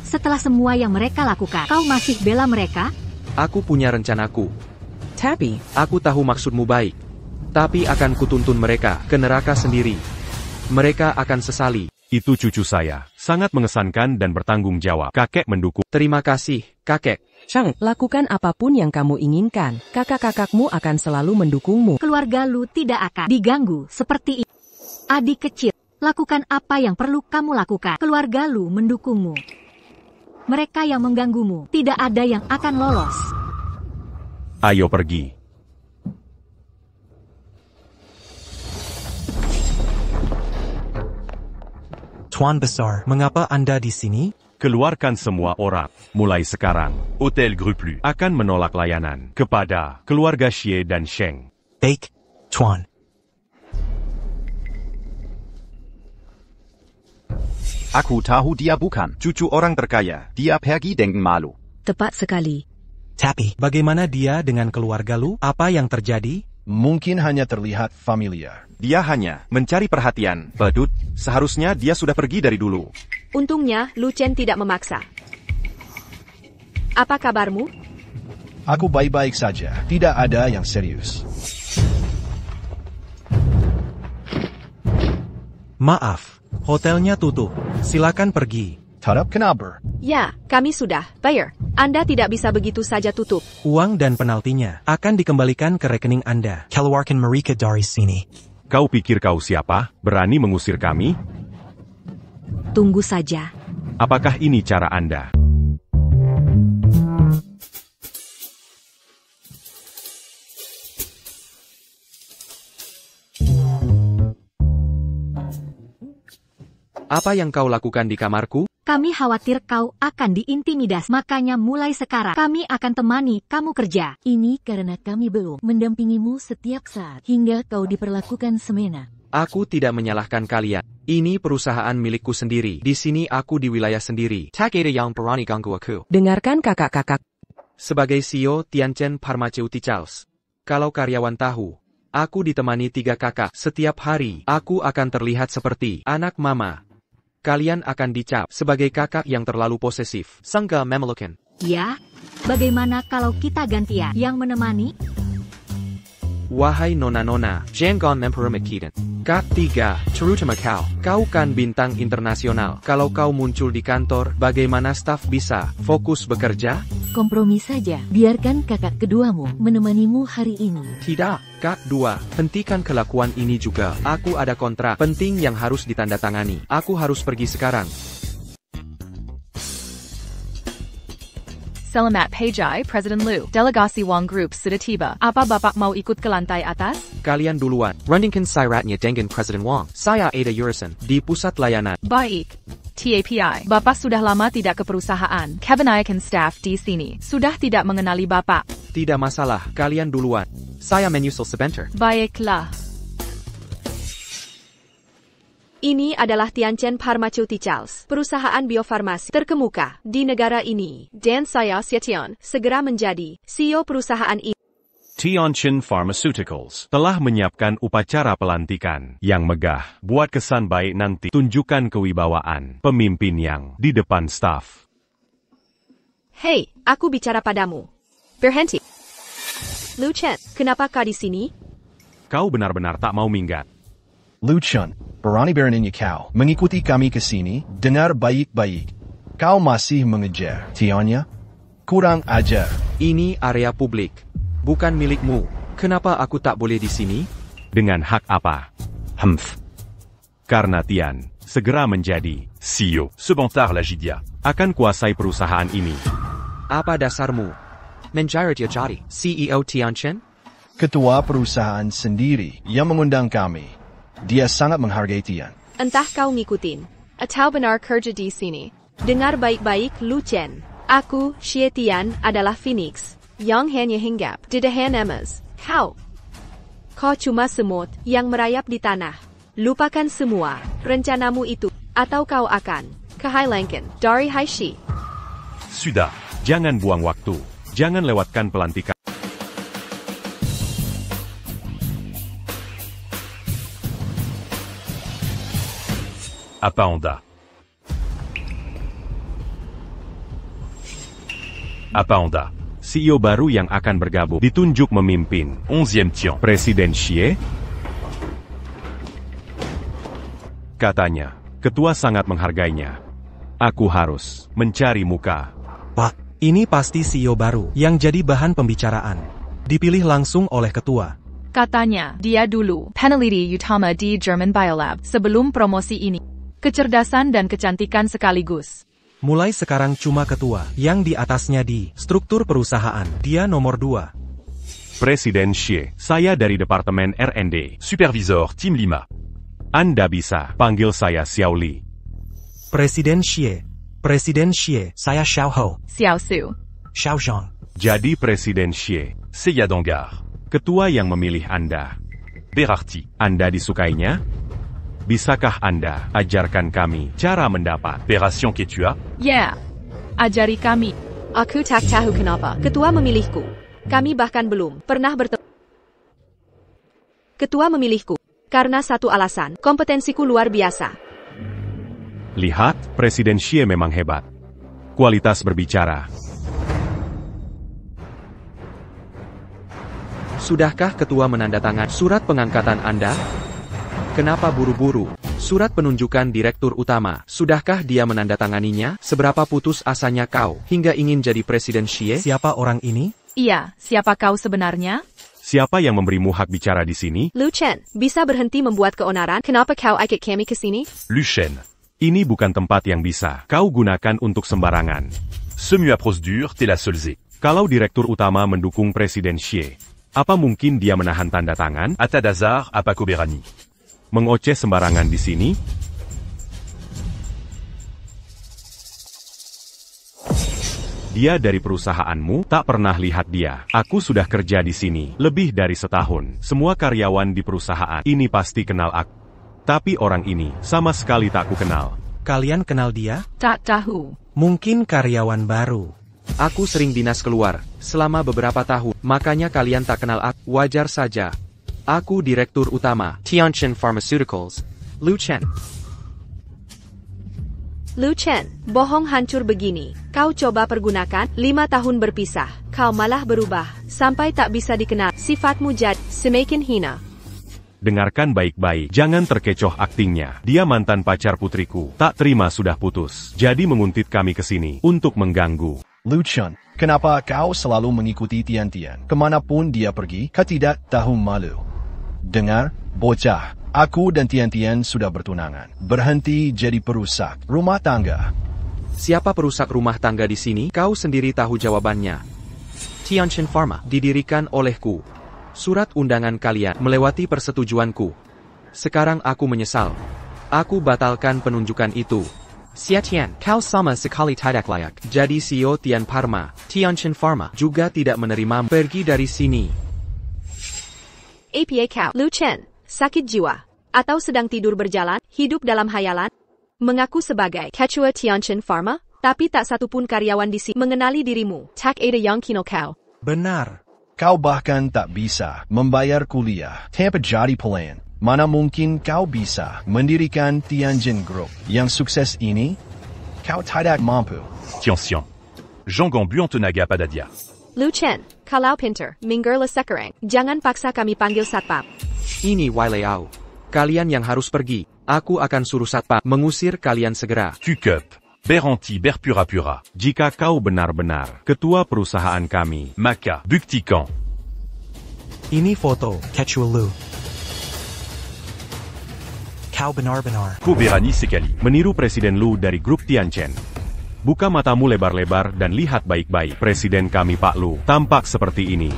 Setelah semua yang mereka lakukan, kau masih bela mereka? Aku punya rencanaku. Tapi, Aku tahu maksudmu baik. Tapi akan kutuntun mereka ke neraka sendiri. Mereka akan sesali. Itu cucu saya, sangat mengesankan dan bertanggung jawab. Kakek mendukung. Terima kasih, kakek. Chang, lakukan apapun yang kamu inginkan. Kakak-kakakmu akan selalu mendukungmu. Keluarga Lu tidak akan diganggu seperti ini. Adik kecil, lakukan apa yang perlu kamu lakukan. Keluarga Lu mendukungmu. Mereka yang mengganggumu, tidak ada yang akan lolos. Ayo pergi. Tuan Besar, mengapa Anda di sini? Keluarkan semua orang, mulai sekarang. Hôtel Gruplu Akan menolak layanan kepada keluarga Xie dan Sheng. Baik, Tuan. Aku tahu dia bukan Cucu orang terkaya. Dia pergi dengan malu. Tepat sekali. Tapi, bagaimana dia dengan keluarga Lu? Apa yang terjadi? Mungkin hanya terlihat familiar. Dia hanya mencari perhatian. Badut, seharusnya dia sudah pergi dari dulu. Untungnya, Lucien tidak memaksa. Apa kabarmu? Aku baik-baik saja. Tidak ada yang serius. Maaf, hotelnya tutup. Silakan pergi. Tetap kenapa? Ya, kami sudah bayar. Anda tidak bisa begitu saja tutup. Uang dan penaltinya akan dikembalikan ke rekening Anda. Keluarkan mereka dari sini. Kau pikir kau siapa? Berani mengusir kami? Tunggu saja. Apakah ini cara Anda? Apa yang kau lakukan di kamarku? Kami khawatir kau akan diintimidasi. Makanya mulai sekarang kami akan temani kamu kerja. Ini karena kami belum mendampingimu setiap saat hingga kau diperlakukan semena. Aku tidak menyalahkan kalian. Ini perusahaan milikku sendiri. Di sini aku di wilayah sendiri. Tak ada yang berani ganggu aku. Dengarkan kakak-kakak. Sebagai CEO Tianchen Pharmaceuticals, kalau karyawan tahu, aku ditemani 3 kakak. Setiap hari, aku akan terlihat seperti anak mama. Kalian akan dicap sebagai kakak yang terlalu posesif. Sangka memelukan. Ya, bagaimana kalau kita gantian yang menemani? Wahai nona-nona, jangan mempermakikan. Kak 3, terutama kau kan bintang internasional. Kalau kau muncul di kantor, bagaimana staf bisa fokus bekerja? Kompromi saja, biarkan kakak keduamu menemanimu hari ini. Tidak, Kak 2, hentikan kelakuan ini juga. Aku ada kontrak penting yang harus ditandatangani. Aku harus pergi sekarang. Selamat Pejai, Presiden Lu. Delegasi Wang Group sudah tiba. Apa Bapak mau ikut ke lantai atas? Kalian duluan. Rundingkan siratnya dengan Presiden Wang. Saya Ada Urisan, di pusat layanan. Baik. TAPI, Bapak sudah lama tidak ke perusahaan. Kebanyakan staff di sini sudah tidak mengenali Bapak. Tidak masalah, kalian duluan. Saya menyusul sebentar. Baiklah. Ini adalah Tianchen Pharmaceuticals, perusahaan biofarmasi terkemuka di negara ini. Dan saya Xie Tian, segera menjadi CEO perusahaan ini. Tianjin Pharmaceuticals telah menyiapkan upacara pelantikan yang megah. Buat kesan baik nanti, tunjukkan kewibawaan pemimpin yang di depan staf. Hei, aku bicara padamu. Berhenti. Lu Chen, kenapa kau di sini? Kau benar-benar tak mau minggat. Lu Chen, berani-beraninya kau mengikuti kami ke sini. Dengar baik-baik. Kau masih mengejar Tiannya? Kurang ajar. Ini area publik, bukan milikmu. Kenapa aku tak boleh di sini? Dengan hak apa? Karena Tian segera menjadi CEO. Sebentar la Jidia. akan kuasai perusahaan ini. Apa dasarmu menjadi CEO Tianjin? Ketua perusahaan sendiri yang mengundang kami. Dia sangat menghargai Tian. Entah kau ngikutin atau benar kerja di sini. Dengar baik-baik Lu Chen. Aku, Xie Tian, adalah Phoenix, yang hanya hinggap di dahan emas. Kau cuma semut yang merayap di tanah. Lupakan semua rencanamu itu, atau kau akan kehilangan dari Haishi. Sudah, jangan buang waktu. Jangan lewatkan pelantikan. Apa Onda. Apa Onda. CEO baru yang akan bergabung ditunjuk memimpin 11e Tian. Presiden Xie. Katanya, ketua sangat menghargainya. Aku harus mencari muka. Pak, ini pasti CEO baru yang jadi bahan pembicaraan. Dipilih langsung oleh ketua. Katanya, dia dulu peneliti utama di German Biolab sebelum promosi ini. Kecerdasan dan kecantikan sekaligus. Mulai sekarang cuma ketua yang di atasnya di struktur perusahaan. Dia nomor 2. Presiden Xie, saya dari Departemen R&D. Supervisor Tim 5. Anda bisa panggil saya Xiao Li. Presiden Xie, saya Xiao Ho. Xiao Su. Xiao Zhang. Jadi Presiden Xie, Seiya Dangar. ketua yang memilih Anda. Berarti. Anda disukainya? Bisakah Anda ajarkan kami cara mendapat Opération Ketua. Ya, ajari kami. Aku tak tahu kenapa ketua memilihku. Kami bahkan belum pernah bertemu. Ketua memilihku karena satu alasan, kompetensiku luar biasa. Lihat, Presiden Xie memang hebat. Kualitas berbicara. Sudahkah ketua menandatangani surat pengangkatan Anda? Kenapa buru-buru? Surat penunjukan direktur utama, sudahkah dia menandatanganinya? Seberapa putus asanya kau hingga ingin jadi Presiden Xie? Siapa orang ini? Iya, siapa kau sebenarnya? Siapa yang memberimu hak bicara di sini? Lu Chen, bisa berhenti membuat keonaran? Kenapa kau ajak kami ke sini? Lu Chen. Ini bukan tempat yang bisa kau gunakan untuk sembarangan. Semu à procédure, t'es la seule Z. Kalau direktur utama mendukung Presiden Xie, apa mungkin dia menahan tanda tangan? Atadazar à Paco Berani. Mengoceh sembarangan di sini? Dia dari perusahaanmu, tak pernah lihat dia. Aku sudah kerja di sini lebih dari setahun. Semua karyawan di perusahaan ini pasti kenal aku. Tapi orang ini sama sekali tak ku kenal. Kalian kenal dia? Tak tahu. Mungkin karyawan baru. Aku sering dinas keluar selama beberapa tahun, makanya kalian tak kenal aku. Wajar saja. Aku direktur utama Tianjin Pharmaceuticals, Lu Chen. Lu Chen, bohong hancur begini. Kau coba pergunakan 5 tahun berpisah. Kau malah berubah sampai tak bisa dikenal. Sifatmu jadi semakin hina. Dengarkan baik-baik, jangan terkecoh aktingnya. Dia mantan pacar putriku, tak terima sudah putus. Jadi menguntit kami ke sini untuk mengganggu. Lu Chen, kenapa kau selalu mengikuti Tian-Tian? Kemanapun dia pergi, kau tidak tahu malu. Dengar, bocah, aku dan Tian-Tian sudah bertunangan. Berhenti jadi perusak rumah tangga. Siapa perusak rumah tangga di sini? Kau sendiri tahu jawabannya. Tianjin Pharma didirikan olehku. Surat undangan kalian melewati persetujuanku. Sekarang aku menyesal. Aku batalkan penunjukan itu. Xie Tian, kau sama sekali tidak layak. Jadi CEO Tian Pharma, Tianjin Pharma juga tidak menerimamu. Pergi dari sini. APA kau, Lu Chen, sakit jiwa, atau sedang tidur berjalan, hidup dalam hayalan? Mengaku sebagai ketua Tianjin Pharma, tapi tak satupun karyawan di sini mengenali dirimu. Tak ada yang kino kau. Benar. Kau bahkan tak bisa membayar kuliah tanpa jadi pelayan. Mana mungkin kau bisa mendirikan Tianjin Group yang sukses ini? Kau tidak mampu. Tianxian. Jean Gambu Tenaga Padadia. Lu Chen, kalau pinter, minggirlah sekarang. Jangan paksa kami panggil satpam. Ini Wai Liao. Kalian yang harus pergi. Aku akan suruh satpam mengusir kalian segera. Tukup. Beranti Berpura Pura. Jika kau benar-benar ketua perusahaan kami, maka buktikan. Ini foto, Quechua Lu. Kau benar-benar. Kau berani sekali. Meniru Presiden Lu dari grup Tianchen. Buka matamu lebar-lebar dan lihat baik-baik. Presiden kami Pak Lu tampak seperti ini.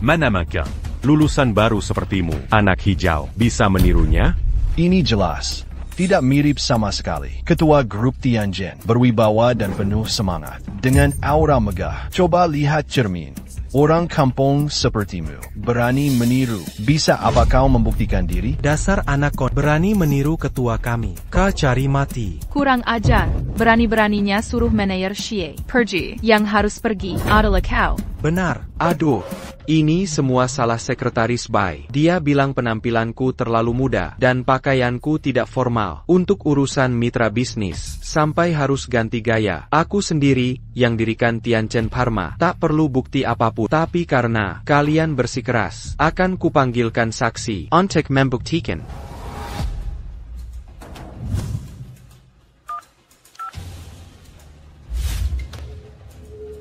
Mana mungkin. Lulusan baru sepertimu, anak hijau, bisa menirunya? Ini jelas. Tidak mirip sama sekali. Ketua grup Tianjin berwibawa dan penuh semangat. Dengan aura megah. Coba lihat cermin. Orang kampung sepertimu berani meniru. Bisa apa kau membuktikan diri? Dasar anak kon berani meniru ketua kami. Kau cari mati. Kurang ajar. Berani-beraninya suruh manajer Xie pergi. Yang harus pergi adalah kau. Benar. Aduh, ini semua salah sekretaris Bai. Dia bilang penampilanku terlalu muda dan pakaianku tidak formal untuk urusan mitra bisnis. Sampai harus ganti gaya. Aku sendiri yang dirikan Tianchen Pharma. Tak perlu bukti apapun. Tapi karena kalian bersikeras, akan kupanggilkan saksi untuk membuktikan.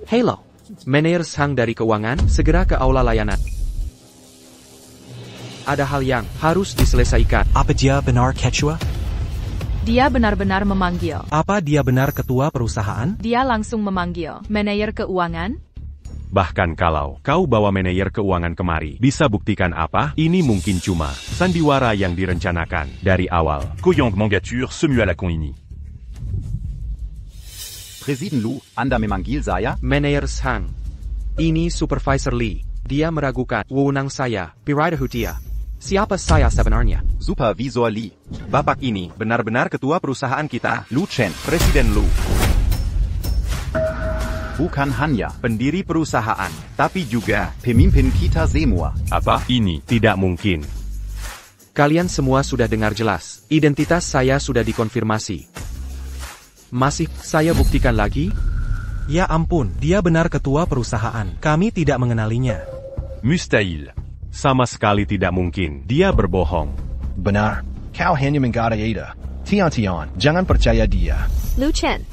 Hello. Manajer Sang dari keuangan, segera ke aula layanan. Ada hal yang harus diselesaikan. Apa dia benar Quechua? Dia benar-benar memanggil. Apa dia benar ketua perusahaan? Dia langsung memanggil manajer keuangan. Bahkan kalau kau bawa manajer keuangan kemari, bisa buktikan apa? Ini mungkin cuma sandiwara yang direncanakan dari awal. Koyong Mangature Samuel Akonini. Presiden Lu, Anda memanggil saya? Manajer Sang. Ini Supervisor Lee. Dia meragukan wewenang saya. Piraidahu dia. Siapa saya sebenarnya? Supervisor Lee. Bapak ini benar-benar ketua perusahaan kita. Lu Chen. Presiden Lu. Bukan hanya pendiri perusahaan, tapi juga pemimpin kita semua. Apa ini? Tidak mungkin. Kalian semua sudah dengar jelas. Identitas saya sudah dikonfirmasi. Masih saya buktikan lagi? Ya ampun, dia benar ketua perusahaan. Kami tidak mengenalinya. Mustahil. Sama sekali tidak mungkin. Dia berbohong. Benar. Kau hanya mengada-ada. Tian, jangan percaya dia. Lu Chen,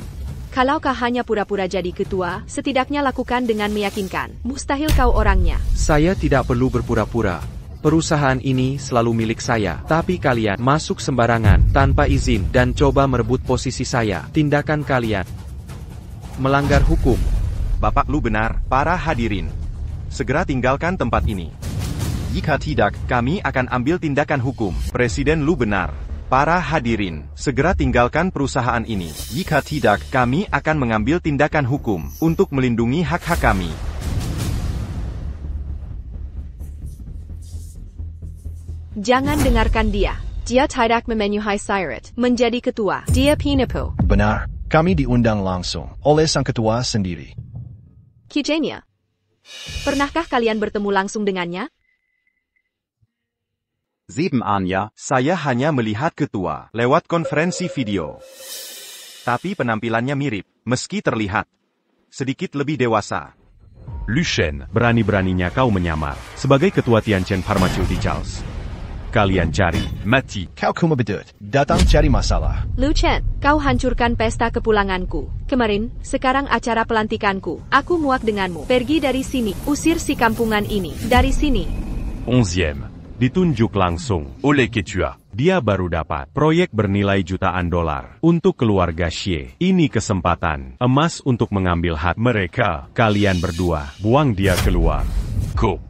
kalau kau hanya pura-pura jadi ketua, setidaknya lakukan dengan meyakinkan. Mustahil kau orangnya. Saya tidak perlu berpura-pura. Perusahaan ini selalu milik saya, tapi kalian masuk sembarangan, tanpa izin, dan coba merebut posisi saya. Tindakan kalian melanggar hukum. Bapak Lu benar, para hadirin. Segera tinggalkan tempat ini. Jika tidak, kami akan ambil tindakan hukum. Presiden Lu benar. Para hadirin, segera tinggalkan perusahaan ini. Jika tidak, kami akan mengambil tindakan hukum untuk melindungi hak-hak kami. Jangan dengarkan dia. Dia tidak memenuhi syarat menjadi ketua. Dia penipu. Benar, kami diundang langsung oleh sang ketua sendiri. Kijenya, pernahkah kalian bertemu langsung dengannya? Sebenarnya, saya hanya melihat ketua lewat konferensi video. Tapi penampilannya mirip, meski terlihat sedikit lebih dewasa. Lu Chen, berani-beraninya kau menyamar sebagai ketua Tianchen Pharmaceuticals. Kalian cari mati. Kau cuma bedut, datang cari masalah. Lu Chen, kau hancurkan pesta kepulanganku. Kemarin, sekarang acara pelantikanku. Aku muak denganmu. Pergi dari sini, usir si kampungan ini. Dari sini. 11. Ditunjuk langsung oleh Quechua. Dia baru dapat proyek bernilai jutaan dolar untuk keluarga Xie. Ini kesempatan emas untuk mengambil hak mereka. Kalian berdua, buang dia keluar. Ko.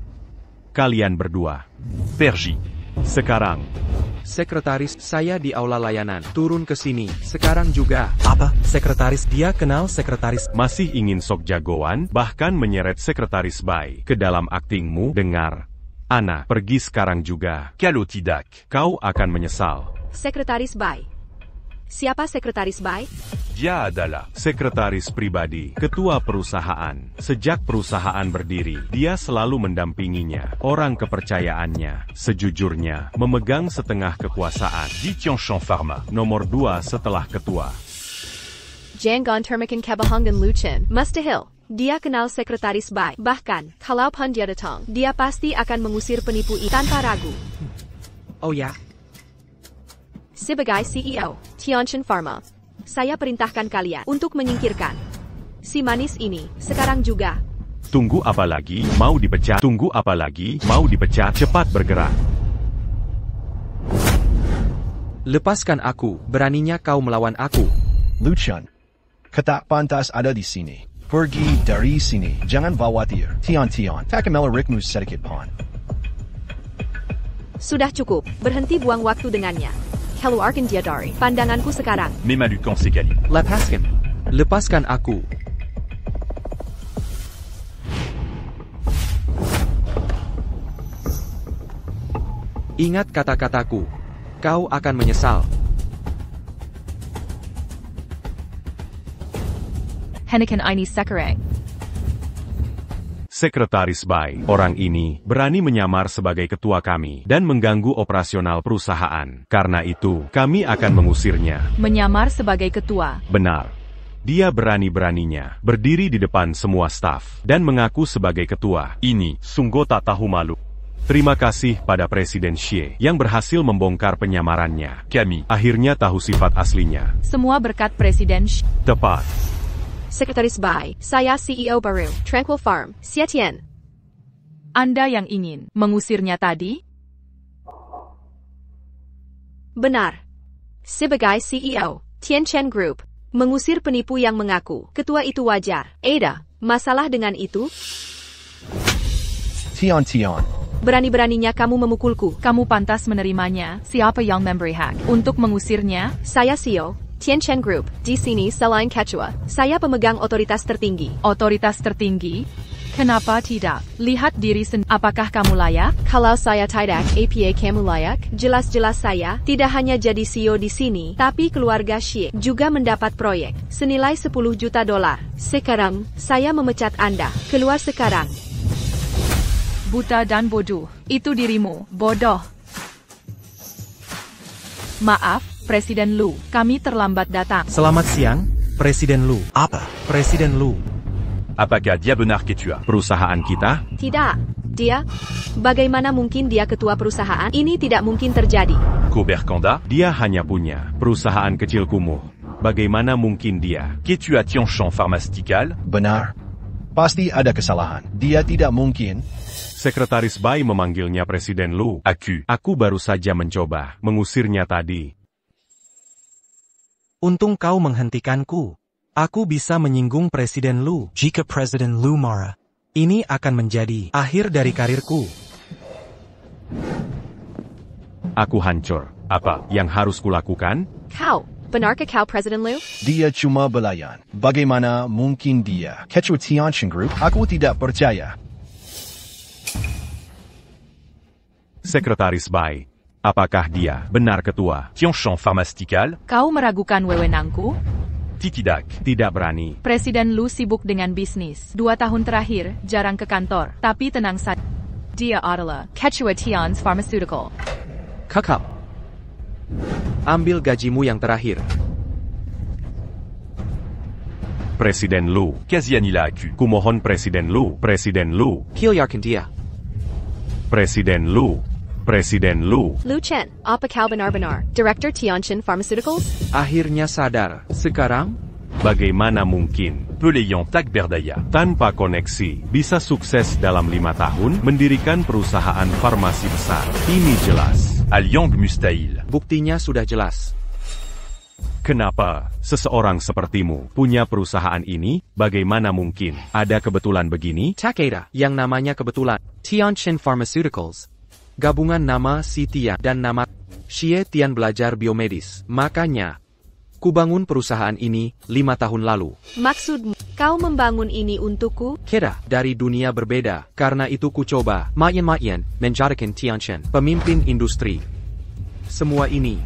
Kalian berdua. Pergi. Sekarang. Sekretaris saya di aula layanan. Turun ke sini. Sekarang juga. Apa? Sekretaris dia kenal sekretaris. Masih ingin sok jagoan, bahkan menyeret sekretaris Bai ke dalam aktingmu? Dengar. Ana, pergi sekarang juga. Kalau tidak, kau akan menyesal. Sekretaris Bai. Siapa Sekretaris Bai? Dia adalah sekretaris pribadi, ketua perusahaan. Sejak perusahaan berdiri, dia selalu mendampinginya. Orang kepercayaannya, sejujurnya, memegang setengah kekuasaan. Di Tianshan Pharma. Nomor 2 setelah ketua. Janggon Termakan Kabahongan Luchin, Mustahil. Dia kenal Sekretaris Bai. Bahkan, kalau pun dia datang, dia pasti akan mengusir penipu itu tanpa ragu. Oh ya? Sebagai CEO, Tianshan Pharma, saya perintahkan kalian untuk menyingkirkan si manis ini sekarang juga. Tunggu apa lagi? Mau dipecat? Tunggu apa lagi? Mau dipecat? Cepat bergerak. Lepaskan aku, beraninya kau melawan aku. Luchan, ketak pantas ada di sini. Pergi dari sini, jangan khawatir. Tian, takamela rikmu sedikit pon. Sudah cukup, berhenti buang waktu dengannya. Keluarkan dia dari pandanganku sekarang. Mes mains du camp Sekali. Lepaskan. Lepaskan aku. Ingat kata-kataku. Kau akan menyesal. Hennekan ini sekarang. Sekretaris Bai, orang ini, berani menyamar sebagai ketua kami, dan mengganggu operasional perusahaan. Karena itu, kami akan mengusirnya. Menyamar sebagai ketua. Benar. Dia berani-beraninya, berdiri di depan semua staf, dan mengaku sebagai ketua. Ini, sungguh tak tahu malu. Terima kasih pada Presiden Xie, yang berhasil membongkar penyamarannya. Kami, akhirnya tahu sifat aslinya. Semua berkat Presiden Xie. Tepat. Sekretaris Bai, saya CEO baru, Tranquil Farm, Xietian. Anda yang ingin mengusirnya tadi? Benar. Sebagai CEO, Tianchen Group, mengusir penipu yang mengaku ketua itu wajar. Ada masalah dengan itu? Tian. Berani-beraninya kamu memukulku. Kamu pantas menerimanya. Siapa yang memberi hak untuk mengusirnya? Saya CEO, Tianchen Group, di sini selain ketua, saya pemegang otoritas tertinggi. Otoritas tertinggi? Kenapa tidak? Lihat diri sendiri. Apakah kamu layak? Kalau saya tidak, apa kamu layak? Jelas-jelas saya tidak hanya jadi CEO di sini, tapi keluarga Xie juga mendapat proyek senilai 10 juta dolar. Sekarang, saya memecat Anda. Keluar sekarang. Buta dan bodoh. Itu dirimu, bodoh. Maaf, Presiden Lu, kami terlambat datang. Selamat siang, Presiden Lu. Apa? Presiden Lu. Apakah dia benar ketua? Perusahaan kita? Tidak. Dia? Bagaimana mungkin dia ketua perusahaan? Ini tidak mungkin terjadi. Cobert Kanda? Dia hanya punya perusahaan kecil kumuh. Bagaimana mungkin dia? Ketua Tianshan Pharmaceutical? Benar. Pasti ada kesalahan. Dia tidak mungkin. Sekretaris Bai memanggilnya Presiden Lu. Aku baru saja mencoba mengusirnya tadi. Untung kau menghentikanku. Aku bisa menyinggung Presiden Lu. Jika Presiden Lu marah, ini akan menjadi akhir dari karirku. Aku hancur. Apa yang harus kulakukan? Kau, benarkah kau Presiden Lu? Dia cuma belayan. Bagaimana mungkin dia? Ketua Tianchen Group, aku tidak percaya. Sekretaris Bai, apakah dia benar ketua? Tianshan Pharmaceutical? Kau meragukan wewenangku? Tidak. Tidak berani. Presiden Lu sibuk dengan bisnis. 2 tahun terakhir, jarang ke kantor. Tapi tenang saja. Dia adalah Ketua Tian's Pharmaceutical. Kakak. Ambil gajimu yang terakhir. Presiden Lu. Kazianila Aku. Kumohon Presiden Lu. Presiden Lu. Hilangkan dia. Presiden Lu. Presiden Lu. Lu Chen, apa kau benar-benar Director Tianshan Pharmaceuticals? Akhirnya sadar. Sekarang? Bagaimana mungkin? Pelayan Tak Berdaya. Tanpa koneksi, bisa sukses dalam 5 tahun mendirikan perusahaan farmasi besar. Ini jelas. Alliang Mustahil. Buktinya sudah jelas. Kenapa seseorang sepertimu punya perusahaan ini? Bagaimana mungkin? Ada kebetulan begini? Tak ada yang namanya kebetulan. Tianshan Pharmaceuticals. Gabungan nama si Tian dan nama Xie Tian belajar biomedis. Makanya, kubangun perusahaan ini 5 tahun lalu. Maksudmu, kau membangun ini untukku? Kita dari dunia berbeda. Karena itu ku coba mayan menjadikan Tianshan pemimpin industri. Semua ini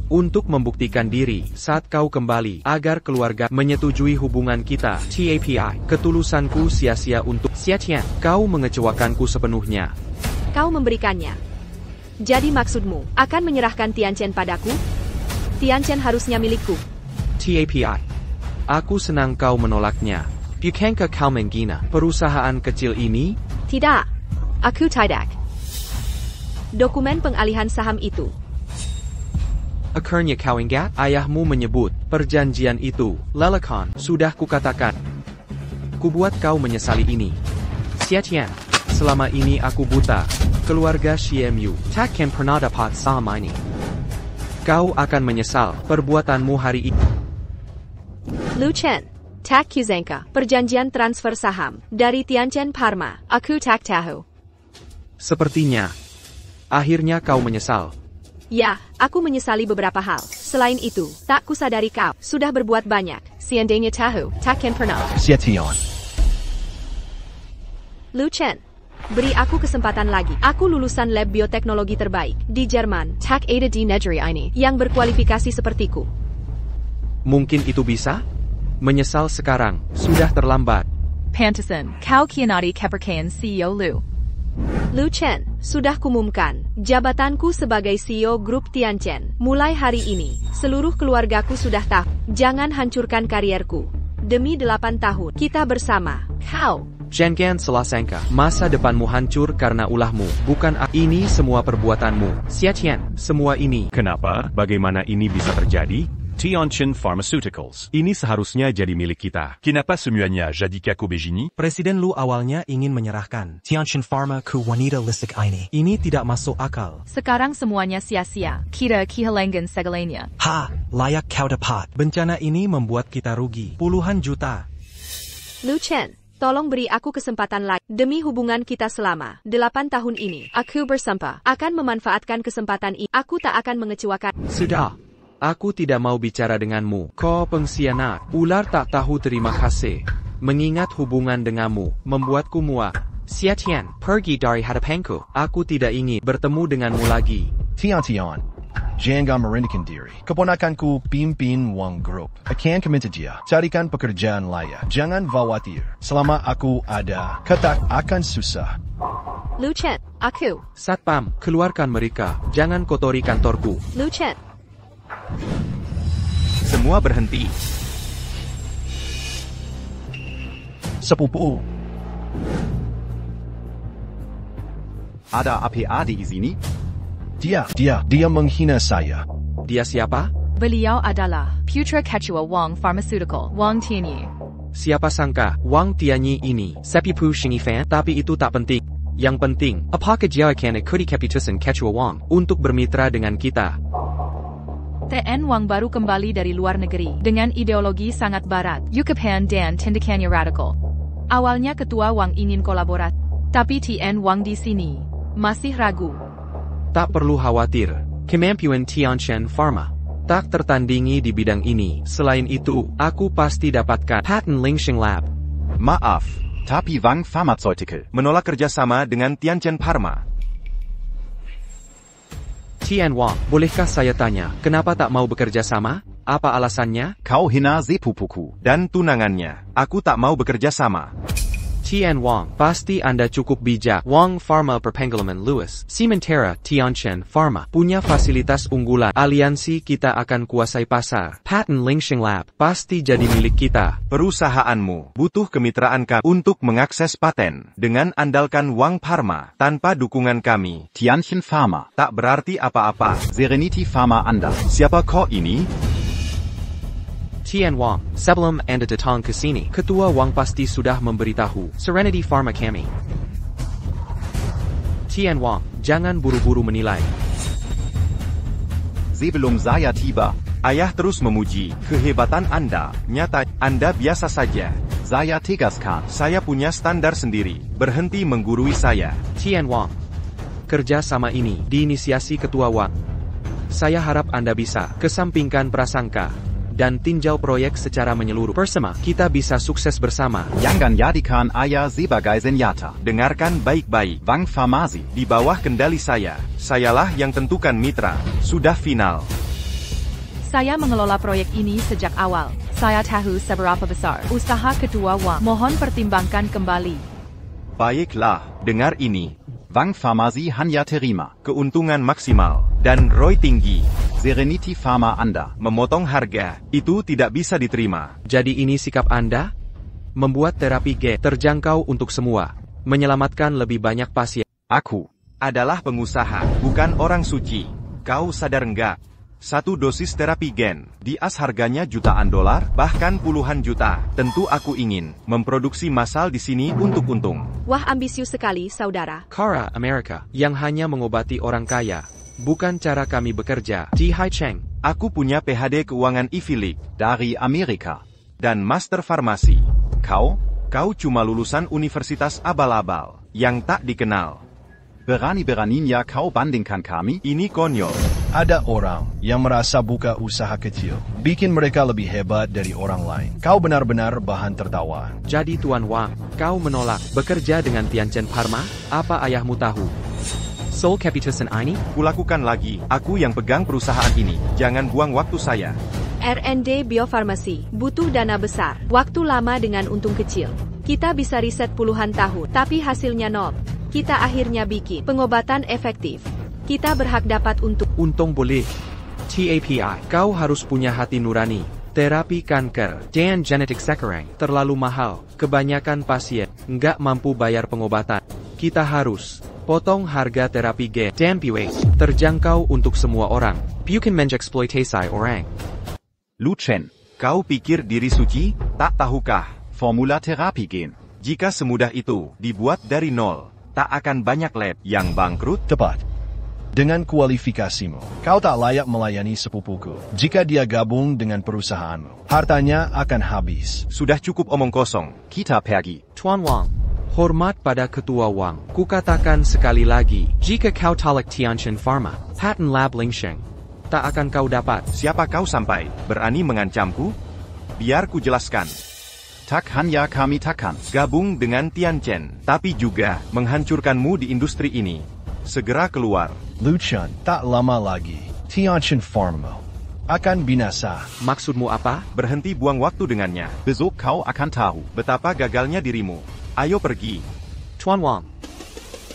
untuk membuktikan diri saat kau kembali agar keluarga menyetujui hubungan kita. TAPI, ketulusanku sia-sia untuk Xiatian. Kau mengecewakanku sepenuhnya. Kau memberikannya. Jadi maksudmu, akan menyerahkan Tianchen padaku? Tianchen harusnya milikku. TAPI. Aku senang kau menolaknya. Bukankah kau menghina perusahaan kecil ini? Tidak. Aku tidak. Dokumen pengalihan saham itu. Akhirnya kau ingat, ayahmu menyebut perjanjian itu, lelakan, sudah kukatakan. Kubuat kau menyesali ini. Xiatian, selama ini aku buta. Keluarga CMU takkan pernah dapat saham ini. Kau akan menyesal perbuatanmu hari ini. Lu Chen, tak kuzengka, perjanjian transfer saham dari Tianchen Pharma, aku tak tahu. Sepertinya, akhirnya kau menyesal. Ya, aku menyesali beberapa hal. Selain itu, tak kusadari kau sudah berbuat banyak. Seandainya tahu, takkan pernah. Xiatian. Lu Chen, beri aku kesempatan lagi. Aku lulusan lab bioteknologi terbaik di Jerman. Tak ada di negeri ini yang berkualifikasi sepertiku. Mungkin itu bisa? Menyesal sekarang, sudah terlambat. Pantesan, kau kianati kepercayaan CEO Lu. Lu Chen, sudah kumumkan jabatanku sebagai CEO grup Tianchen. Mulai hari ini, seluruh keluargaku sudah tahu. Jangan hancurkan karierku. Demi 8 tahun, kita bersama. Kau. Jangan salah sangka, masa depanmu hancur karena ulahmu, bukan ini semua perbuatanmu. Xiatian, semua ini. Kenapa? Bagaimana ini bisa terjadi? Tianchen Pharmaceuticals. Ini seharusnya jadi milik kita. Kenapa semuanya jadi Kako begini? Presiden Lu awalnya ingin menyerahkan Tianchen Pharma ke wanita lisik ini. Ini tidak masuk akal. Sekarang semuanya sia-sia. Kita kehilangan segalanya. Ha, layak kau dapat. Bencana ini membuat kita rugi puluhan juta. Lu Chen, tolong beri aku kesempatan lagi. Demi hubungan kita selama 8 tahun ini, aku bersumpah akan memanfaatkan kesempatan ini. Aku tak akan mengecewakan. Sudah. Aku tidak mau bicara denganmu. Kau pengkhianat. Ular tak tahu terima kasih. Mengingat hubungan denganmu, membuatku muak. Xiatian, pergi dari hadapanku. Aku tidak ingin bertemu denganmu lagi. Tiantian. Jangan merendahkan diri. Keponakanku pimpin Wang Group. Akan keminta dia. Carikan pekerjaan layak. Jangan khawatir. Selama aku ada, ketak akan susah. Lu Chen, aku. Satpam, keluarkan mereka. Jangan kotori kantorku. Lu Chen. Semua berhenti. Sepupu. Ada APA di sini? Dia menghina saya. Dia siapa? Beliau adalah putra ketua Wang Pharmaceutical, Wang Tianyi. Siapa sangka, Wang Tianyi ini, sepupu Shengifan, tapi itu tak penting. Yang penting, apakah dia akan ikuti keputusan ketua Wang untuk bermitra dengan kita? TN Wang baru kembali dari luar negeri dengan ideologi sangat barat, Yucapan dan tindakannya radikal. Awalnya ketua Wang ingin kolaborasi, tapi TN Wang di sini masih ragu. Tak perlu khawatir, kemampuan Tianchen Pharma tak tertandingi di bidang ini. Selain itu, aku pasti dapatkan patent Lingxing Lab. Maaf, tapi Wang Pharmaceutical menolak kerjasama dengan Tianchen Pharma. Tian Wang, bolehkah saya tanya, kenapa tak mau bekerja sama? Apa alasannya? Kau hina sepupuku. Dan tunangannya. Aku tak mau bekerja sama. Tian Wang, pasti Anda cukup bijak. Wang Pharma Perpengalaman Lewis, sementara Tianchen Pharma punya fasilitas unggulan. Aliansi kita akan kuasai pasar. Patent Lingxing Lab pasti jadi milik kita. Perusahaanmu butuh kemitraan kami untuk mengakses paten. Dengan andalkan Wang Pharma, tanpa dukungan kami, Tianchen Pharma tak berarti apa-apa. Serenity Pharma Anda. Siapa kau ini? Tian Wang, sebelum Anda datang ke sini, Ketua Wang pasti sudah memberitahu Serenity Pharma kami. Tian Wang, jangan buru-buru menilai. Sebelum saya tiba, ayah terus memuji kehebatan Anda. Nyata, Anda biasa saja. Saya tegaskan. Saya punya standar sendiri. Berhenti menggurui saya. Tian Wang, kerja sama ini diinisiasi Ketua Wang. Saya harap Anda bisa kesampingkan prasangka dan tinjau proyek secara menyeluruh. Bersama, kita bisa sukses bersama. Jangan jadikan ayah sebagai senjata. Dengarkan baik-baik. Wang Farmasi di bawah kendali saya. Sayalah yang tentukan mitra. Sudah final. Saya mengelola proyek ini sejak awal. Saya tahu seberapa besar usaha Ketua Wang. Mohon pertimbangkan kembali. Baiklah, dengar ini. Wang Pharmacy hanya terima. Keuntungan maksimal dan ROI tinggi. Serenity Pharma Anda. Memotong harga, itu tidak bisa diterima. Jadi ini sikap Anda? Membuat terapi G terjangkau untuk semua. Menyelamatkan lebih banyak pasien. Aku adalah pengusaha, bukan orang suci. Kau sadar enggak? Satu dosis terapi gen, dias harganya jutaan dolar, bahkan puluhan juta. Tentu aku ingin memproduksi massal di sini untuk untung. Wah, ambisius sekali, saudara. Cara Amerika, yang hanya mengobati orang kaya. Bukan cara kami bekerja. Ji Hai Cheng. Aku punya PhD keuangan Ivy League Dari Amerika. dan Master Farmasi. Kau? Kau cuma lulusan universitas abal-abal, yang tak dikenal. Berani-beraninya kau bandingkan kami? Ini konyol. Ada orang yang merasa buka usaha kecil, bikin mereka lebih hebat dari orang lain. Kau benar-benar bahan tertawaan. Jadi Tuan Wang, kau menolak bekerja dengan Tianchen Pharma? Apa ayahmu tahu? Seoul Capitation ini? Kulakukan lagi, aku yang pegang perusahaan ini. Jangan buang waktu saya. R&D Biofarmasi butuh dana besar, waktu lama dengan untung kecil. Kita bisa riset puluhan tahun, tapi hasilnya nol. Kita akhirnya bikin pengobatan efektif. Kita berhak dapat untung boleh. TAPI, kau harus punya hati nurani. Terapi kanker dan genetik sekarang terlalu mahal. Kebanyakan pasien nggak mampu bayar pengobatan. Kita harus potong harga terapi G dan PWA terjangkau untuk semua orang. Bukan mengeksploitasi orang. Lu Chen, Kau pikir diri suci? Tak tahukah? Formula terapi gen. Jika semudah itu dibuat dari nol, tak akan banyak lab yang bangkrut. Tepat. Dengan kualifikasimu, kau tak layak melayani sepupuku. Jika dia gabung dengan perusahaanmu, hartanya akan habis. Sudah cukup omong kosong. Kita pergi. Tuan Wang, hormat pada Ketua Wang. Kukatakan sekali lagi, jika kau tolak Tianchen Pharma, patent lab Lingsheng, tak akan kau dapat. Siapa kau sampai berani mengancamku? Biar ku jelaskan. Tak hanya kami takkan Gabung dengan Tianchen, tapi juga menghancurkanmu di industri ini. Segera keluar. Lu Chen, tak lama lagi, Tianchen Pharma akan binasa. Maksudmu apa? Berhenti buang waktu dengannya. Besok kau akan tahu Betapa gagalnya dirimu. Ayo pergi. Tuan Wang,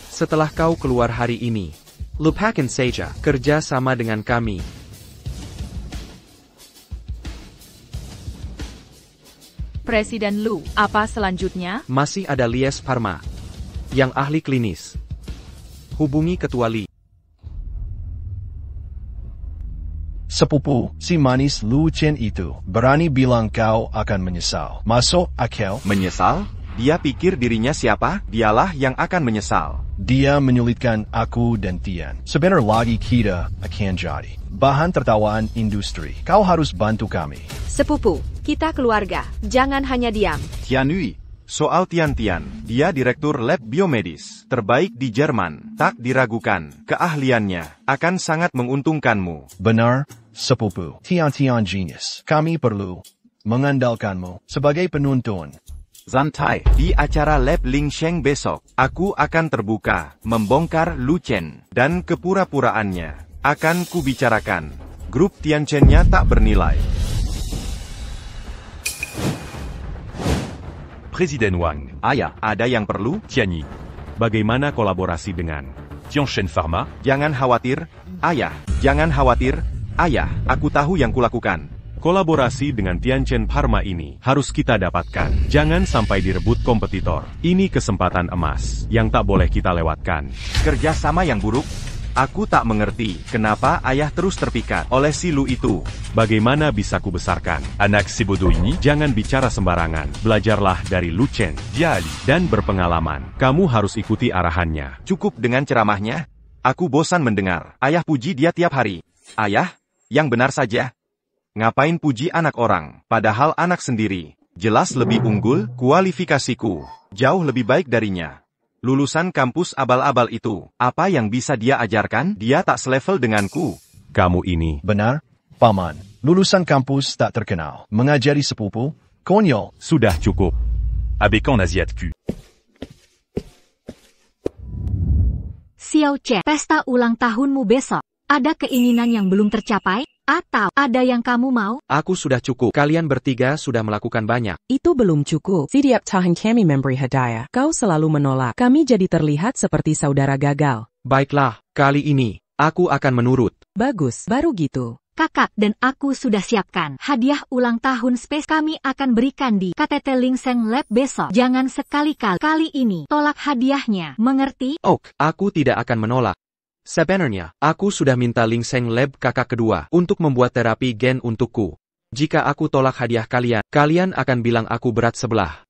setelah kau keluar hari ini, lupakan saja kerja sama dengan kami. Presiden Lu, apa selanjutnya? Masih ada Lies Pharma, yang ahli klinis. Hubungi Ketua Li. Sepupu, si manis Lu Chen itu, berani bilang kau akan menyesal. Masuk akal? Menyesal? Dia pikir dirinya siapa? Dialah yang akan menyesal. Dia menyulitkan aku dan Tian. Sebentar lagi kita akan jadi bahan tertawaan industri. Kau harus bantu kami. sepupu. Kita keluarga. Jangan hanya diam. Tianui. Soal Tian-Tian, dia direktur lab biomedis terbaik di Jerman. Tak diragukan, keahliannya akan sangat menguntungkanmu. Benar, sepupu. Tian-Tian genius. Kami perlu mengandalkanmu sebagai penuntun. Santai. Di acara Lab Lingsheng besok, aku akan terbuka, membongkar Lu Chen, dan kepura-puraannya. Akan kubicarakan. Grup Tianchen-nya tak bernilai. Presiden Wang. Ayah, ada yang perlu? Tianyi. Bagaimana kolaborasi dengan Tianchen Pharma? Jangan khawatir, ayah. Jangan khawatir, ayah. Aku tahu yang kulakukan. Kolaborasi dengan Tianchen Pharma ini harus kita dapatkan. Jangan sampai direbut kompetitor. Ini kesempatan emas yang tak boleh kita lewatkan. Kerjasama yang buruk? Aku tak mengerti kenapa ayah terus terpikat oleh si Lu itu. Bagaimana bisa kubesarkan anak si bodoh ini? Jangan bicara sembarangan. Belajarlah dari Lu Chen, dia ahli dan berpengalaman. Kamu harus ikuti arahannya. Cukup dengan ceramahnya? Aku bosan mendengar. Ayah puji dia tiap hari. Ayah, yang benar saja. Ngapain puji anak orang, padahal anak sendiri jelas lebih unggul, kualifikasiku jauh lebih baik darinya. Lulusan kampus abal-abal itu, apa yang bisa dia ajarkan? Dia tak selevel denganku. Kamu ini. Benar, Paman. Lulusan kampus tak terkenal. Mengajari sepupu, konyol. Sudah cukup. Avec quand Asiat-Q. Xiao Chen, pesta ulang tahunmu besok. Ada keinginan yang belum tercapai? Atau ada yang kamu mau? Aku sudah cukup. Kalian bertiga sudah melakukan banyak. Itu belum cukup. Setiap tahun kami memberi hadiah. Kau selalu menolak. Kami jadi terlihat seperti saudara gagal. Baiklah, kali ini, aku akan menurut. Bagus, baru gitu. Kakak dan aku sudah siapkan hadiah ulang tahun space kami akan berikan di KTT Lingseng Lab besok. Jangan sekali-kali kali ini tolak hadiahnya, mengerti? Oke, aku tidak akan menolak. Sebenarnya, aku sudah minta Lingseng Lab kakak kedua untuk membuat terapi gen untukku. Jika aku tolak hadiah kalian, kalian akan bilang aku berat sebelah.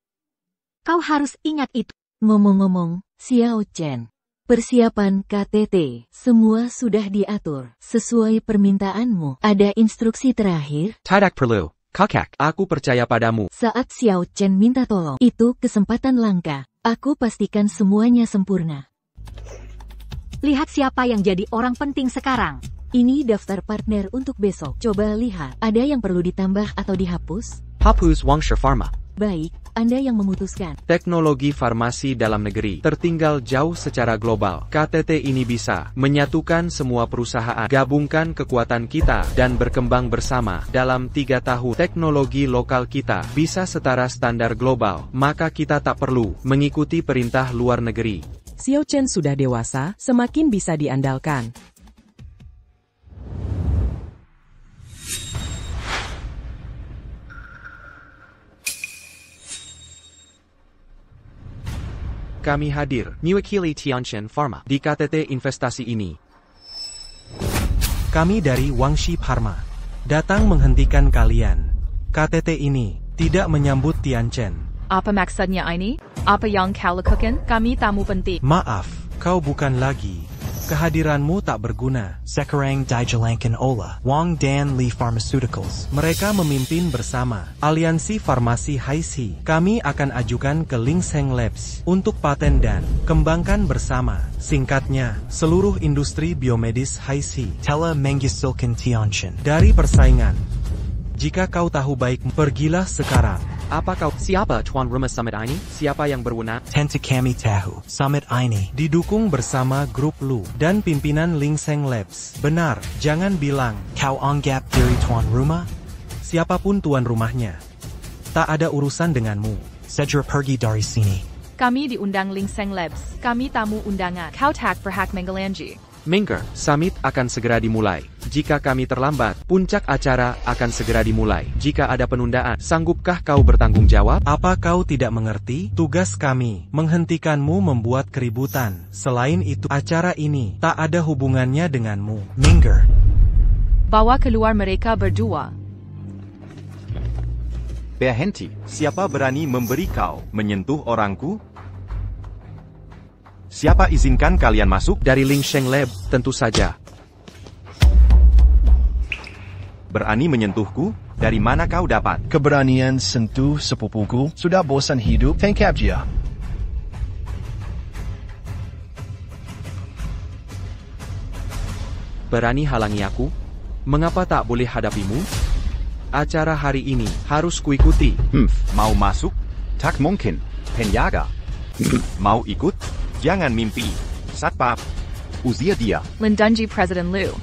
Kau harus ingat itu. Ngomong-ngomong, Xiao Chen. Persiapan KTT, semua sudah diatur. Sesuai permintaanmu, ada instruksi terakhir? Tidak perlu, kakak. Aku percaya padamu. Saat Xiao Chen minta tolong, itu kesempatan langka. Aku pastikan semuanya sempurna. Lihat siapa yang jadi orang penting sekarang. Ini daftar partner untuk besok. Coba lihat, ada yang perlu ditambah atau dihapus? Hapus Wangsha Pharma. Baik, Anda yang memutuskan. Teknologi farmasi dalam negeri tertinggal jauh secara global. KTT ini bisa menyatukan semua perusahaan, gabungkan kekuatan kita, dan berkembang bersama. Dalam 3 tahun, teknologi lokal kita bisa setara standar global, maka kita tak perlu mengikuti perintah luar negeri. Xiao Chen sudah dewasa, semakin bisa diandalkan. Kami hadir, mewakili Tianchen Pharma, di KTT investasi ini. Kami dari Wangshi Pharma, datang menghentikan kalian. KTT ini tidak menyambut Tianchen. Apa maksudnya ini? Apa yang kau lakukan? Kami tamu penting. Maaf, kau bukan lagi. Kehadiranmu tak berguna. Sekarang Dijalankan Ola, Wang Dan Li Pharmaceuticals. Mereka memimpin bersama Aliansi Farmasi Haixi. Kami akan ajukan ke Lingseng Labs untuk paten dan kembangkan bersama. Singkatnya, seluruh industri biomedis Haixi. Tela Mengisilkan Tianchen. Dari persaingan. Jika kau tahu baik, pergilah sekarang. Apa kau? Siapa tuan rumah summit ini? Siapa yang berwenang? Tentu kami tahu, summit ini didukung bersama grup Lu dan pimpinan Lingseng Labs. Benar, jangan bilang kau anggap diri tuan rumah? Siapapun tuan rumahnya, tak ada urusan denganmu. Segera pergi dari sini. Kami diundang Lingseng Labs. Kami tamu undangan. Kau tak berhak menggelanji. Minggu, summit akan segera dimulai. Jika kami terlambat, puncak acara akan segera dimulai. Jika ada penundaan, sanggupkah kau bertanggung jawab? Apa kau tidak mengerti? Tugas kami menghentikanmu membuat keributan. Selain itu, acara ini tak ada hubungannya denganmu. Minggu. Bawa keluar mereka berdua. Berhenti. Siapa berani memberi kau menyentuh orangku? Siapa izinkan kalian masuk? Dari Lingseng Lab, tentu saja. Berani menyentuhku? Dari mana kau dapat? Keberanian sentuh sepupuku? Sudah bosan hidup? Tangkap dia. Berani halangi aku? Mengapa tak boleh hadapimu? Acara hari ini harus kuikuti. Mau masuk? Tak mungkin. Penjaga. Mau ikut? Jangan mimpi. Satpam. Usir dia. Lindunji Presiden Lu.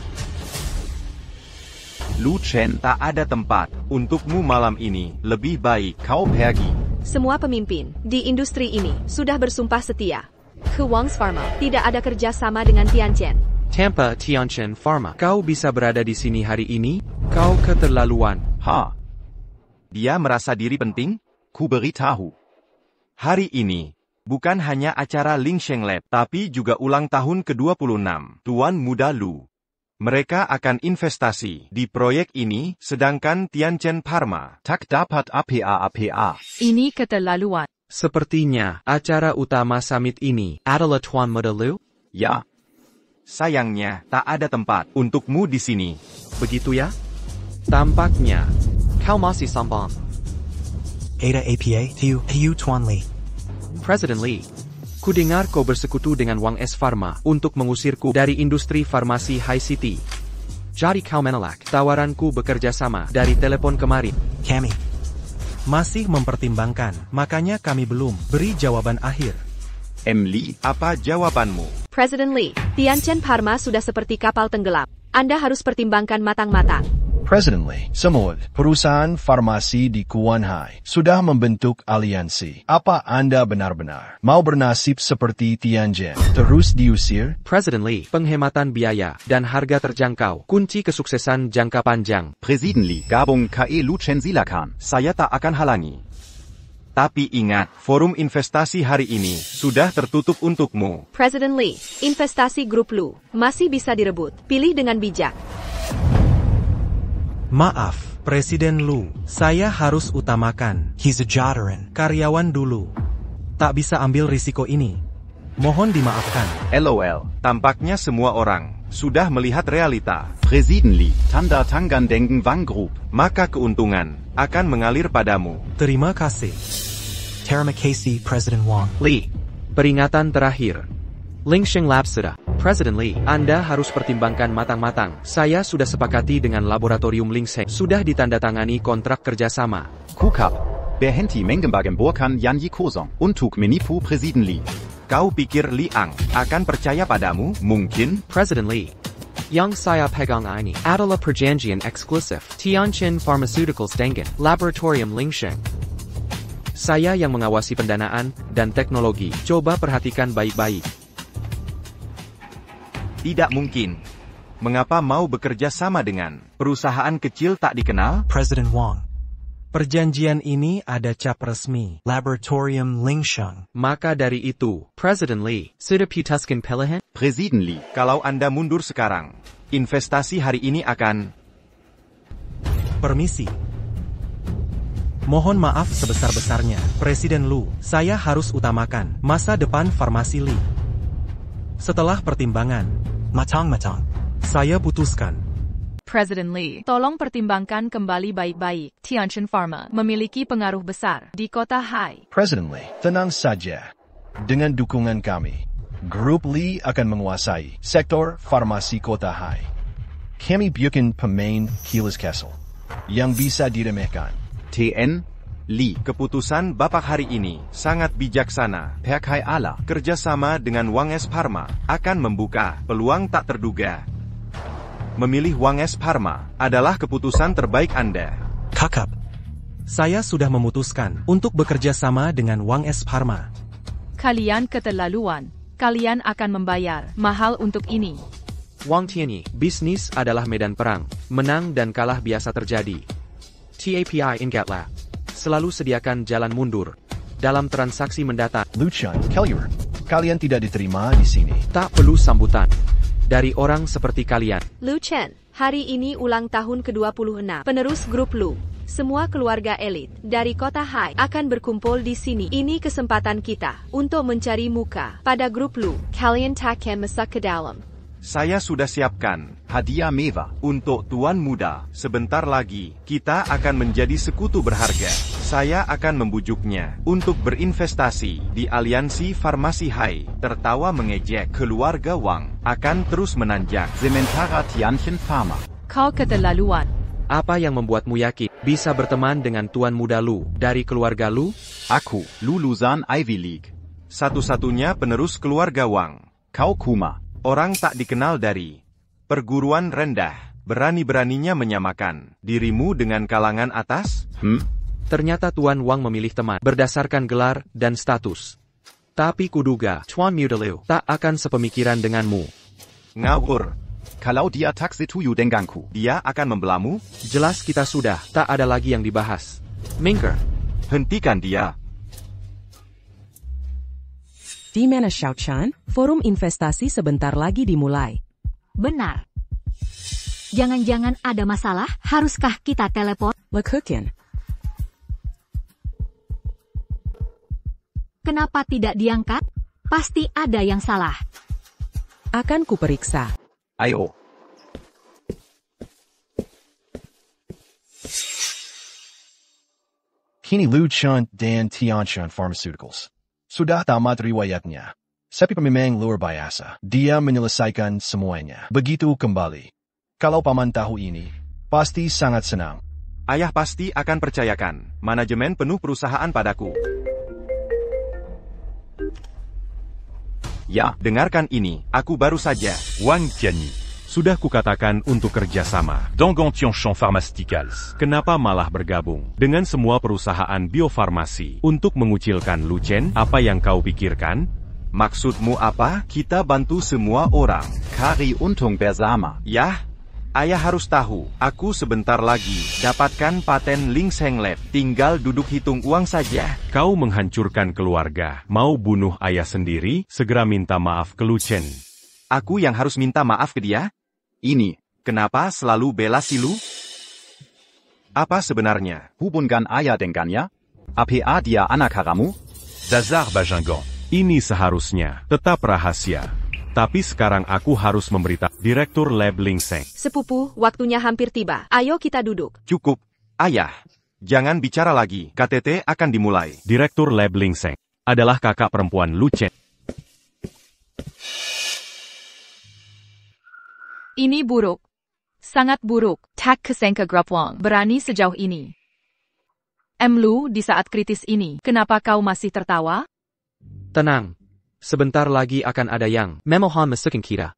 Lu Chen, tak ada tempat untukmu malam ini. Lebih baik kau pergi. Semua pemimpin di industri ini sudah bersumpah setia ke Wang's Pharma. Tidak ada kerjasama dengan Tianchen. Tanpa Tianchen Pharma, kau bisa berada di sini hari ini? Kau keterlaluan. Dia merasa diri penting? Ku beritahu. Hari ini bukan hanya acara Lingseng Lab, tapi juga ulang tahun ke-26 Tuan Muda Lu. Mereka akan investasi di proyek ini, sedangkan Tianchen Pharma tak dapat apa-apa. Ini keterlaluan. Sepertinya, acara utama summit ini adalah Tuan Muda Lu? Ya. Sayangnya, tak ada tempat untukmu di sini. Begitu ya? Tampaknya, kau masih sombong. Ada APA, Tiu Tuan Li. Presiden Lee, ku dengar kau bersekutu dengan Wang S Pharma untuk mengusirku dari industri farmasi High City. Jadi kau menolak tawaranku bekerja sama dari telepon kemarin. Kami masih mempertimbangkan, makanya kami belum beri jawaban akhir. Lee, apa jawabanmu? Presiden Lee, Tianchen Pharma sudah seperti kapal tenggelam. Anda harus pertimbangkan matang-matang. President Lee, semut, perusahaan farmasi di Kuanhai, sudah membentuk aliansi. Apa Anda benar-benar mau bernasib seperti Tianjin, terus diusir? President Lee, penghematan biaya dan harga terjangkau, kunci kesuksesan jangka panjang. Presiden Lee, gabung KE Luchen silakan. Saya tak akan halangi. Tapi ingat, forum investasi hari ini sudah tertutup untukmu. President Lee, investasi grup Lu masih bisa direbut. Pilih dengan bijak. Maaf, Presiden Lu, saya harus utamakan. He's a Jotaran. Karyawan dulu. Tak bisa ambil risiko ini. Mohon dimaafkan. LOL. Tampaknya semua orang sudah melihat realita. Presiden Lee, Tanda Tangan Denken Wang Group. Maka keuntungan akan mengalir padamu. Terima kasih. Terima kasih, President Wang. Lee, peringatan terakhir. Lingsheng Labs. President Lee, Anda harus pertimbangkan matang-matang. Saya sudah sepakati dengan laboratorium Lingsheng. Sudah ditandatangani kontrak kerjasama. Kukap, berhenti menggembar-gemborkan Yan Yi Kosong untuk menipu Presiden Lee. Kau pikir Li Ang akan percaya padamu? Mungkin. President Lee, yang saya pegang ini adalah perjanjian eksklusif Tianjin Pharmaceuticals dengan laboratorium Lingsheng. Saya yang mengawasi pendanaan dan teknologi. Coba perhatikan baik-baik. Tidak mungkin. Mengapa mau bekerja sama dengan perusahaan kecil tak dikenal? President Wang. Perjanjian ini ada cap resmi. Laboratorium Lingsheng. Maka dari itu, President Lee, sudah putuskan pilihan? Presiden Lee, Kalau Anda mundur sekarang, investasi hari ini akan... Permisi. Mohon maaf sebesar-besarnya, Presiden Lu, saya harus utamakan masa depan farmasi Lee. Setelah pertimbangan, Matang-matang. saya putuskan. President Lee, tolong pertimbangkan kembali baik-baik. Tianjin Pharma memiliki pengaruh besar di kota Hai. President Lee, tenang saja. Dengan dukungan kami, Grup Lee akan menguasai sektor farmasi kota Hai. Kami bukan pemain Kilis Kessel yang bisa diremehkan. TN Lee, Keputusan Bapak hari ini sangat bijaksana. Perkai Allah. Kerjasama dengan Wang S Pharma akan membuka peluang tak terduga. Memilih Wang S Pharma adalah keputusan terbaik Anda. Kakap. Saya sudah memutuskan untuk bekerja sama dengan Wang S Pharma. Kalian keterlaluan. Kalian akan membayar mahal untuk ini. Wang Tianyi, bisnis adalah medan perang. Menang dan kalah biasa terjadi. TAPI Ingatlah. Selalu sediakan jalan mundur dalam transaksi mendatang. Luchan, Kellier, kalian tidak diterima di sini. Tak perlu sambutan dari orang seperti kalian. Lu Chen, hari ini ulang tahun ke-26. Penerus grup Lu, semua keluarga elit dari kota Hai akan berkumpul di sini. Ini kesempatan kita untuk mencari muka pada grup Lu. Kalian takkan masuk ke dalam. Saya sudah siapkan hadiah mewah untuk Tuan Muda. Sebentar lagi, kita akan menjadi sekutu berharga. Saya akan membujuknya untuk berinvestasi di aliansi farmasi Hai. Tertawa mengejek, keluarga Wang akan terus menanjak. Sementara Tianjin Pharma. Kau keterlaluan. Apa yang membuatmu yakin bisa berteman dengan Tuan Muda Lu dari keluarga Lu? Aku, Lulusan Ivy League. Satu-satunya penerus keluarga Wang. Kau Kuma. Orang tak dikenal dari perguruan rendah, berani-beraninya menyamakan dirimu dengan kalangan atas? Ternyata Tuan Wang memilih teman berdasarkan gelar dan status. Tapi kuduga, Tuan Muda Lu tak akan sepemikiran denganmu. Ngawur. Kalau dia tak setuju denganku, dia akan membelamu? Jelas kita sudah tak ada lagi yang dibahas. Mingker, hentikan dia. Di mana Xiaochan, forum investasi sebentar lagi dimulai. Benar. Jangan-jangan ada masalah? Haruskah kita telepon? Lekukin. Kenapa tidak diangkat? Pasti ada yang salah. Akan kuperiksa. Ayo. Kini Luchan dan Tianjin Pharmaceuticals sudah tamat riwayatnya. Sepi memang luar biasa. Dia menyelesaikan semuanya. Begitu kembali. Kalau paman tahu ini, pasti sangat senang. Ayah pasti akan percayakan manajemen penuh perusahaan padaku. Ya, dengarkan ini. Aku baru saja. Wang Tianyi, Sudah kukatakan untuk kerjasama. Dangantion Champ Pharmaceuticals. Kenapa malah bergabung dengan semua perusahaan biofarmasi untuk mengucilkan Lu Chen? Apa yang kau pikirkan? Maksudmu apa? Kita bantu semua orang. Kari Untung bersama. Yah, ayah harus tahu. Aku sebentar lagi dapatkan paten Ling Sheng Lab. Tinggal duduk hitung uang saja. Kau menghancurkan keluarga. Mau bunuh ayah sendiri? Segera minta maaf ke Lu Chen. Aku yang harus minta maaf ke dia? Ini. Kenapa selalu bela si Lu? Apa sebenarnya? Hubungan ayah dengannya? Apa dia anak haramu? Zazar Bajingan. Ini seharusnya tetap rahasia. Tapi sekarang aku harus memberitahu Direktur Lab Ling Sheng. Sepupu, waktunya hampir tiba. Ayo kita duduk. Cukup, ayah. Jangan bicara lagi. KTT akan dimulai. Direktur Lab Ling Sheng adalah kakak perempuan Lu Chen. Ini buruk. Sangat buruk. Tak kesangka Grup Wang berani sejauh ini. Lu, di saat kritis ini, kenapa kau masih tertawa? Tenang. Sebentar lagi akan ada yang memohon masukin kita.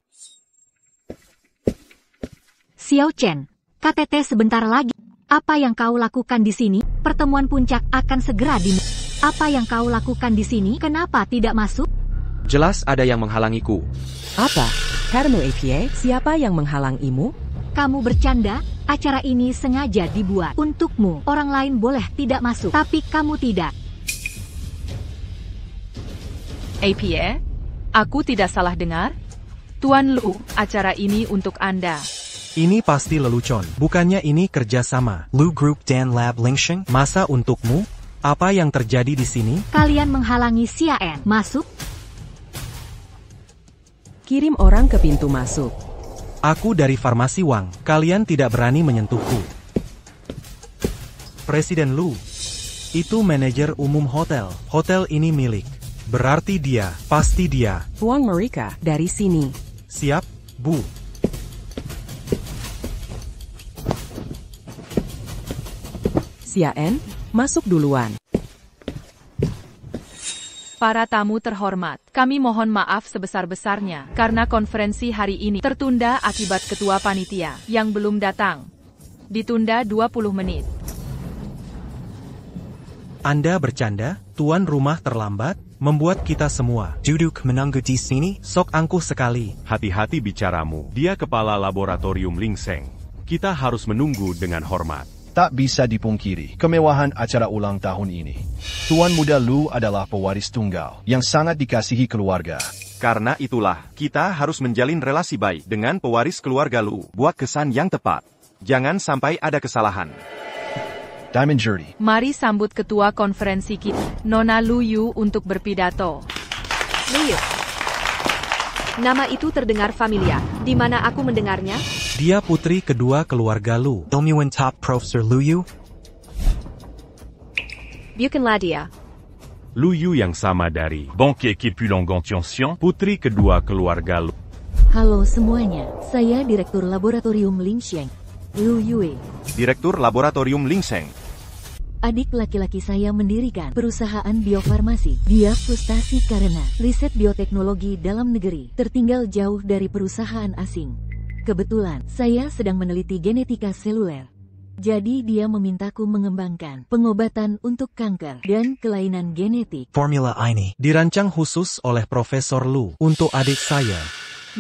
Xiao Chen, KTT sebentar lagi. Apa yang kau lakukan di sini? Pertemuan puncak akan segera dimulai. Apa yang kau lakukan di sini? Kenapa tidak masuk? Jelas ada yang menghalangiku. Apa? Karmu APA? Siapa yang menghalangimu? Kamu bercanda? Acara ini sengaja dibuat untukmu. Orang lain boleh tidak masuk, tapi kamu tidak. APA? Aku tidak salah dengar? Tuan Lu, acara ini untuk Anda. Ini pasti lelucon. Bukannya ini kerjasama. Lu Group Dan Lab Lingsheng? Masa untukmu? Apa yang terjadi di sini? Kalian menghalangi Xian masuk? Kirim orang ke pintu masuk. Aku dari Farmasi Wang. Kalian tidak berani menyentuhku. Presiden Lu. Itu manajer umum hotel. Hotel ini milik. Berarti dia, pasti dia. Tuang mereka dari sini. Siap, Bu. Xian, masuk duluan. Para tamu terhormat, kami mohon maaf sebesar-besarnya karena konferensi hari ini tertunda akibat ketua panitia yang belum datang. Ditunda 20 menit. Anda bercanda? Tuan rumah terlambat? Membuat kita semua Duduk menunggu di sini? sok angkuh sekali. Hati-hati bicaramu. Dia kepala laboratorium Ling Sheng. Kita harus menunggu dengan hormat. Tak bisa dipungkiri kemewahan acara ulang tahun ini. Tuan Muda Lu adalah pewaris tunggal yang sangat dikasihi keluarga. Karena itulah, kita harus menjalin relasi baik dengan pewaris keluarga Lu. Buat kesan yang tepat. Jangan sampai ada kesalahan. Diamond Jury. Mari sambut ketua konferensi kita, Nona Lu Yu, untuk berpidato. Lu Yu. Nama itu terdengar familiar. Di mana aku mendengarnya? Dia putri kedua keluarga Lu. Ilmuwan top Profesor Lu Yu? Bukanlah dia. Lu Yu yang sama dari Banquier Kipulong-Gontian, putri kedua keluarga Lu. Halo semuanya, saya Direktur Laboratorium Ling Sheng, Lu Yue. Direktur Laboratorium Ling Sheng. Adik laki-laki saya mendirikan perusahaan biofarmasi. Dia frustasi karena riset bioteknologi dalam negeri tertinggal jauh dari perusahaan asing. Kebetulan, saya sedang meneliti genetika seluler. Jadi dia memintaku mengembangkan pengobatan untuk kanker dan kelainan genetik. Formula ini Dirancang khusus oleh Profesor Lu untuk adik saya.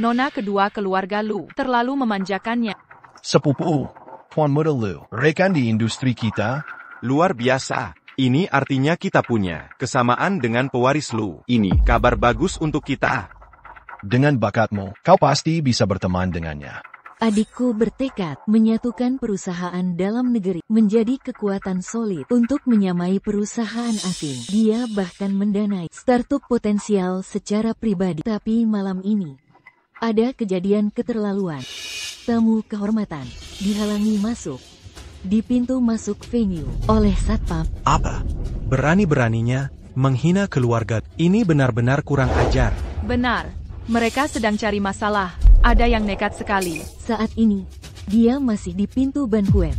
Nona kedua keluarga Lu terlalu memanjakannya. Sepupu, Tuan Muda Lu, rekan di industri kita. Luar biasa. Ini artinya kita punya kesamaan dengan pewaris Lu. Ini kabar bagus untuk kita. Dengan bakatmu, kau pasti bisa berteman dengannya. Adikku bertekad menyatukan perusahaan dalam negeri menjadi kekuatan solid untuk menyamai perusahaan asing. Dia bahkan mendanai startup potensial secara pribadi. Tapi malam ini, ada kejadian keterlaluan. Tamu kehormatan dihalangi masuk di pintu masuk venue oleh Satpam. apa? Berani-beraninya menghina keluarga. Ini benar-benar kurang ajar. Benar, mereka sedang cari masalah. Ada yang nekat sekali. Saat ini, dia masih di pintu banquet.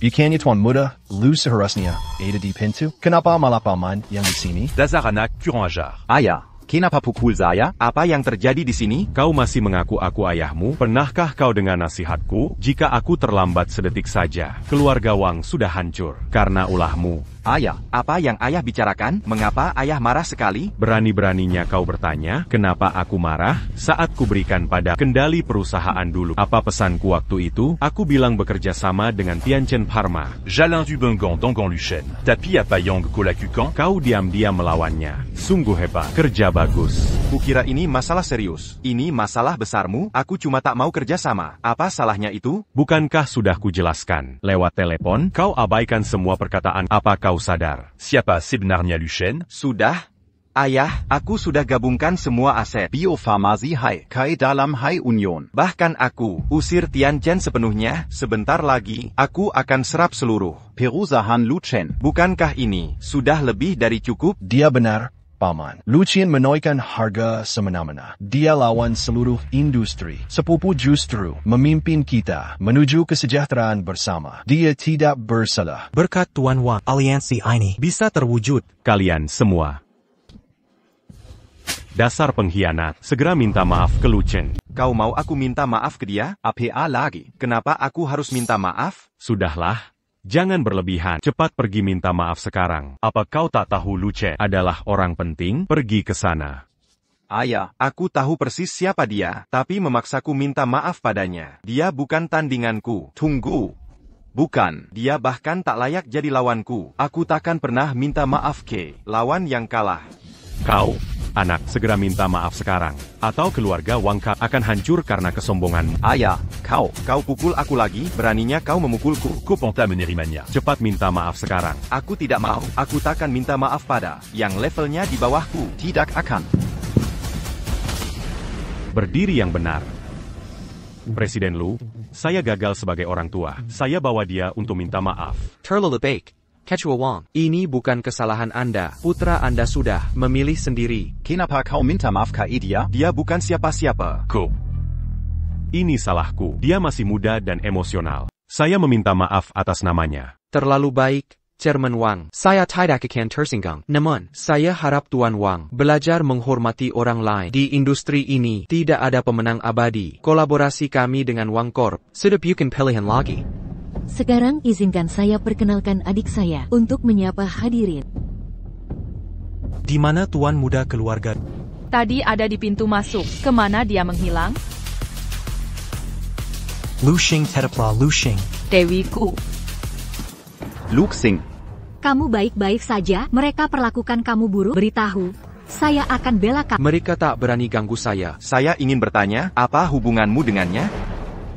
Ikannya Tuan Muda, lu seharusnya ada di pintu. Kenapa malah paman yang di sini? Dazar anak kurang ajar. Ayah, kenapa pukul saya? Apa yang terjadi di sini? Kau masih mengaku aku ayahmu? Pernahkah kau dengar nasihatku? Jika aku terlambat sedetik saja, keluarga Wang sudah hancur karena ulahmu. Ayah, Apa yang ayah bicarakan? Mengapa ayah marah sekali? Berani-beraninya kau bertanya, kenapa aku marah? Saat kuberikan pada kendali perusahaan dulu. Apa pesanku waktu itu? Aku bilang bekerja sama dengan Tianchen Pharma. Jalin du Bengan Dangan Luchen. Tapi apa Yang Kolakukan? Kau diam-diam melawannya. Sungguh hebat. Kerja bagus. Kukira ini masalah serius. Ini masalah besarmu? Aku cuma tak mau kerja sama. Apa salahnya itu? Bukankah sudah kujelaskan? Lewat telepon, kau abaikan semua perkataan. Apa kau sadar? Siapa sebenarnya Luchen? Sudah. Ayah, aku sudah gabungkan semua aset. Biofarmasi Hai, Kai dalam Hai Union. Bahkan aku usir Tianchen sepenuhnya. Sebentar lagi, aku akan serap seluruh. Perusahaan Luchen. Bukankah ini sudah lebih dari cukup? Dia benar, paman. Lucien menaikkan harga semena-mena. Dia lawan seluruh industri. Sepupu justru memimpin kita menuju kesejahteraan bersama. Dia tidak bersalah. Berkat Tuan Wang, aliansi ini bisa terwujud. Kalian semua dasar pengkhianat, segera minta maaf ke Luchen. Kau mau aku minta maaf ke dia? APA lagi. Kenapa aku harus minta maaf? Sudahlah, jangan berlebihan. Cepat pergi minta maaf sekarang. Apa kau tak tahu Luchen adalah orang penting? Pergi ke sana. Ayah, Aku tahu persis siapa dia, tapi memaksaku minta maaf padanya. Dia bukan tandinganku. tunggu. Bukan, dia bahkan tak layak jadi lawanku. Aku takkan pernah minta maaf ke lawan yang kalah. Kau, anak, segera minta maaf sekarang. Atau keluarga Wang akan hancur karena kesombonganmu. Ayah, kau. Kau pukul aku lagi, beraninya kau memukulku. Kopanta menerimanya. Cepat minta maaf sekarang. Aku tidak mau, aku takkan minta maaf pada yang levelnya di bawahku. Tidak akan. Berdiri yang benar. Presiden Lu, saya gagal sebagai orang tua. Saya bawa dia untuk minta maaf. Terlalu baik. Ketua Wang, ini bukan kesalahan Anda. Putra Anda sudah memilih sendiri. Kenapa kau minta maaf ke dia? Dia bukan siapa-siapa. Ini salahku. Dia masih muda dan emosional. Saya meminta maaf atas namanya. Terlalu baik, Chairman Wang. Saya tidak akan tersinggung. Namun, saya harap Tuan Wang belajar menghormati orang lain. Di industri ini, tidak ada pemenang abadi. Kolaborasi kami dengan Wang Corp sudah bukan pilihan lagi. Sekarang izinkan saya perkenalkan adik saya untuk menyapa hadirin. Di mana Tuan Muda keluarga? Tadi ada di pintu masuk. Kemana dia menghilang? Lushing Tedapla Lushing. Dewiku. Luxing. Kamu baik-baik saja, mereka perlakukan kamu buruk. Beritahu, saya akan bela kamu. Mereka tak berani ganggu saya. Saya ingin bertanya, apa hubunganmu dengannya?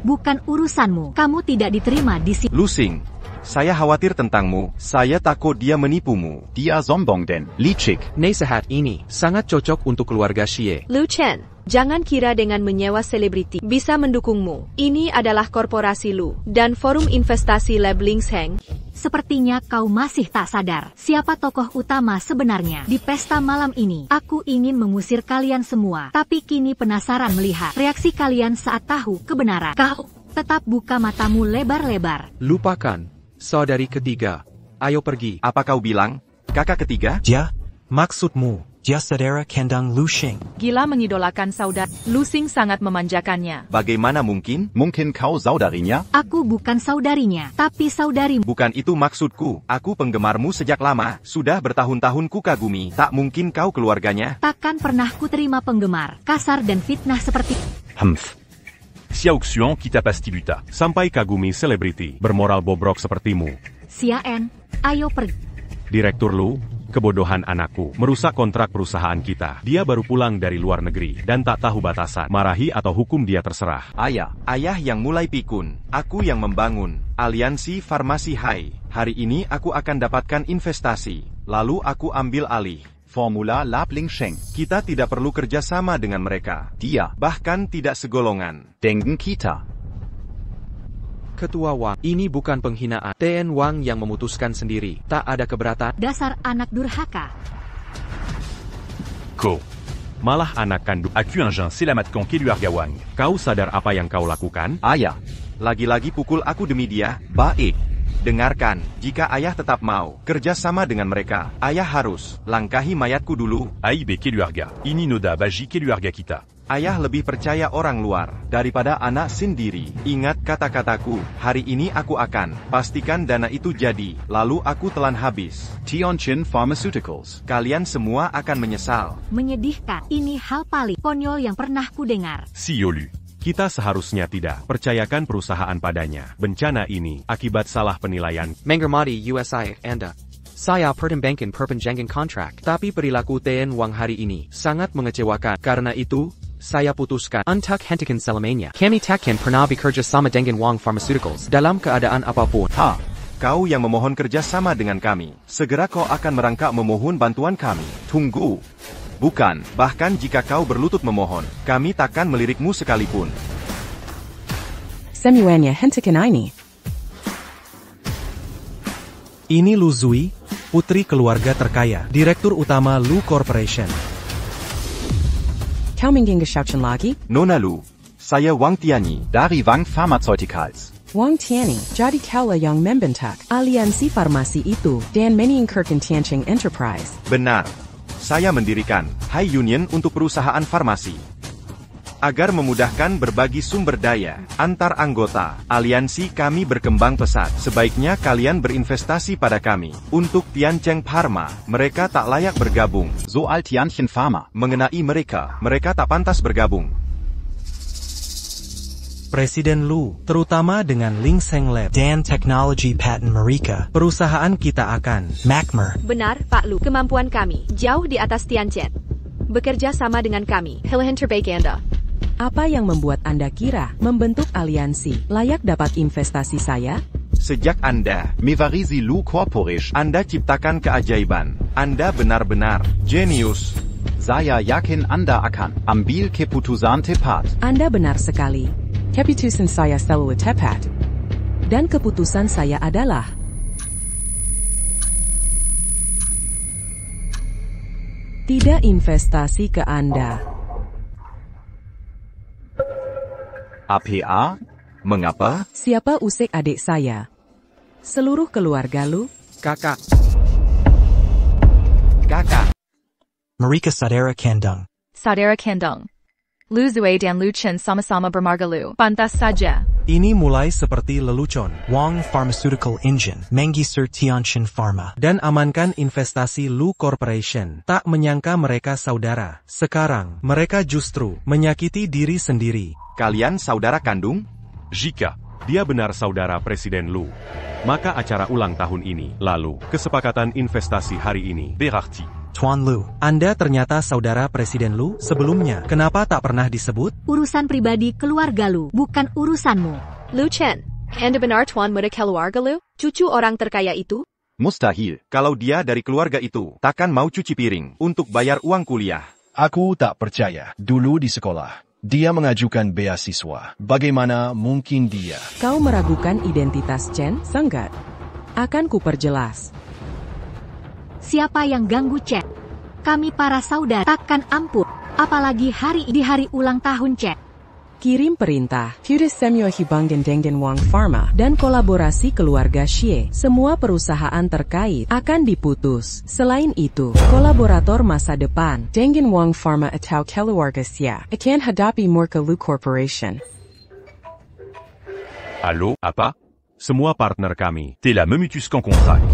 Bukan urusanmu, kamu tidak diterima di sini. Lusing, saya khawatir tentangmu. Saya takut dia menipumu. Dia sombong dan licik. Nasihat ini sangat cocok untuk keluarga Xie. Lu Chen, jangan kira dengan menyewa selebriti bisa mendukungmu. Ini adalah korporasi Lu dan forum investasi Lab Linsheng. Sepertinya kau masih tak sadar siapa tokoh utama sebenarnya. Di pesta malam ini, aku ingin mengusir kalian semua. Tapi kini penasaran melihat reaksi kalian saat tahu kebenaran. Kau tetap buka matamu lebar-lebar. Lupakan, saudari ketiga. Ayo pergi. Apa kau bilang? Kakak ketiga? Ya, maksudmu, ya saudara kandung Lushing. Gila mengidolakan saudara. Lusing sangat memanjakannya. Bagaimana mungkin? Mungkin kau saudarinya? Aku bukan saudarinya, tapi saudarimu. Bukan itu maksudku. Aku penggemarmu sejak lama. Sudah bertahun-tahun ku kagumi. Tak mungkin kau keluarganya. Takkan pernah ku terima penggemar kasar dan fitnah seperti... Xiao Xuan kita pasti buta. Sampai kagumi selebriti bermoral bobrok sepertimu. Xiaen, ayo pergi. Direktur Lu, kebodohan anakku merusak kontrak perusahaan kita. Dia baru pulang dari luar negeri dan tak tahu batasan. Marahi atau hukum dia terserah. Ayah yang mulai pikun. Aku yang membangun aliansi farmasi Hai. Hari ini aku akan dapatkan investasi. Lalu aku ambil alih Formula Lab Linsheng. Kita tidak perlu kerja sama dengan mereka. Dia bahkan tidak segolongan. Dengen kita. Ketua Wang, ini bukan penghinaan. Tian Wang yang memutuskan sendiri. Tak ada keberatan. Dasar anak durhaka. Malah anak kandung. Aku un selamatkan keluarga Wang. Kau sadar apa yang kau lakukan? Ayah, lagi-lagi pukul aku demi dia. Baik. Dengarkan, jika ayah tetap mau kerja sama dengan mereka, ayah harus langkahi mayatku dulu. Aibe keluarga, ini noda bagi keluarga kita. Ayah lebih percaya orang luar daripada anak sendiri. Ingat kata-kataku, hari ini aku akan pastikan dana itu jadi, lalu aku telan habis. Tianjin Pharmaceuticals. Kalian semua akan menyesal. Menyedihkan, ini hal paling konyol yang pernah ku dengar. Si Yolu. Kita seharusnya tidak percayakan perusahaan padanya. Bencana ini akibat salah penilaian. Mengermati USI, Anda. Saya pertimbangkan perpanjangan kontrak, tapi perilaku Tian Wang hari ini sangat mengecewakan. Karena itu, saya putuskan untuk hentikan selamanya. Kami takkan pernah bekerja sama dengan Wang Pharmaceuticals dalam keadaan apapun. Kau yang memohon kerja sama dengan kami. Segera kau akan merangkak memohon bantuan kami. Tunggu. Bukan, bahkan jika kau berlutut memohon, kami takkan melirikmu sekalipun. Semuanya hentikan ini. Ini Lu Zui, putri keluarga terkaya, Direktur Utama Lu Corporation. Kau menggenggesaukan lagi? Nona Lu, saya Wang Tianyi. Dari Wang Pharmaceuticals. Wang Tianyi, jadi kaulah yang membentuk aliansi farmasi itu dan meningkatkan Tianjin Enterprise. Benar. Saya mendirikan High Union untuk perusahaan farmasi. Agar memudahkan berbagi sumber daya antar anggota, aliansi kami berkembang pesat. Sebaiknya kalian berinvestasi pada kami. Untuk Tianjin Pharma, mereka tak layak bergabung. Soal Tianjin Pharma. Mengenai mereka tak pantas bergabung. Presiden Lu, terutama dengan Ling Seng Lab Dan Technology Patent Marika. Perusahaan kita akan Macmer. Benar, Pak Lu. Kemampuan kami jauh di atas Tianjin. Bekerja sama dengan kami. Pilihan terbaik Anda. Apa yang membuat Anda kira membentuk aliansi layak dapat investasi saya? Sejak Anda Mevarisi Lu Corporation. Anda ciptakan keajaiban. Anda benar-benar jenius. Saya yakin Anda akan ambil keputusan tepat. Anda benar sekali. Keputusan saya selalu tepat. Dan keputusan saya adalah tidak investasi ke Anda. APA? Mengapa? Siapa usik adik saya? Seluruh keluarga Lu? Kakak. Marika Saudara Kandung. Saudara Kandung. Lu Zui dan Lu Chen sama-sama bermarga Lu. Pantas saja. Ini mulai seperti lelucon. Wang Pharmaceutical Engine. Menggisir Tianjin Pharma. Dan amankan investasi Lu Corporation. Tak menyangka mereka saudara. Sekarang, mereka justru menyakiti diri sendiri. Kalian saudara kandung? Jika dia benar saudara Presiden Lu, maka acara ulang tahun ini, lalu kesepakatan investasi hari ini, berarti Tuan Lu. Anda ternyata saudara Presiden Lu sebelumnya. Kenapa tak pernah disebut? Urusan pribadi keluarga Lu, bukan urusanmu. Lu Chen, Anda benar Tuan Muda keluarga Lu? Cucu orang terkaya itu? Mustahil. Kalau dia dari keluarga itu, takkan mau cuci piring untuk bayar uang kuliah. Aku tak percaya. Dulu di sekolah, dia mengajukan beasiswa. Bagaimana mungkin dia? Kau meragukan identitas Chen? Sangat. Akan kuperjelas. Siapa yang ganggu Cek? Kami para saudara takkan ampun. Apalagi di hari ulang tahun Cek. Kirim perintah. Putus semua hubungan dengan Wang Pharma dan kolaborasi keluarga Xie. Semua perusahaan terkait akan diputus. Selain itu, kolaborator masa depan dengan Wang Pharma atau keluarga Xie akan hadapi murka Lu Corporation. Halo, apa? Semua partner kami telah memutuskan kontrak.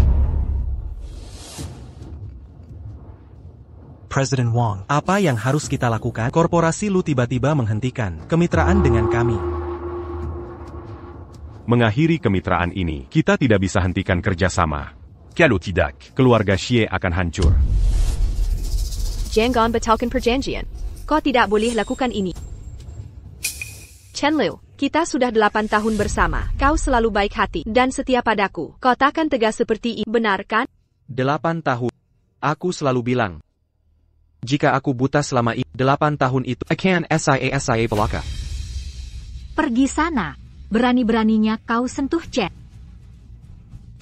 Presiden Wang. Apa yang harus kita lakukan? Korporasi Lu tiba-tiba menghentikan kemitraan dengan kami. Mengakhiri kemitraan ini, kita tidak bisa hentikan kerjasama. Kalau tidak, keluarga Xie akan hancur. Jangan batalkan perjanjian. Kau tidak boleh lakukan ini. Chen Liu, kita sudah 8 tahun bersama. Kau selalu baik hati dan setia padaku. Kau takkan tegas seperti ini, benar kan? 8 tahun. Aku selalu bilang. Jika aku buta selama 8 tahun itu, akan saya belaka. Pergi sana. Berani-beraninya kau sentuh Cek.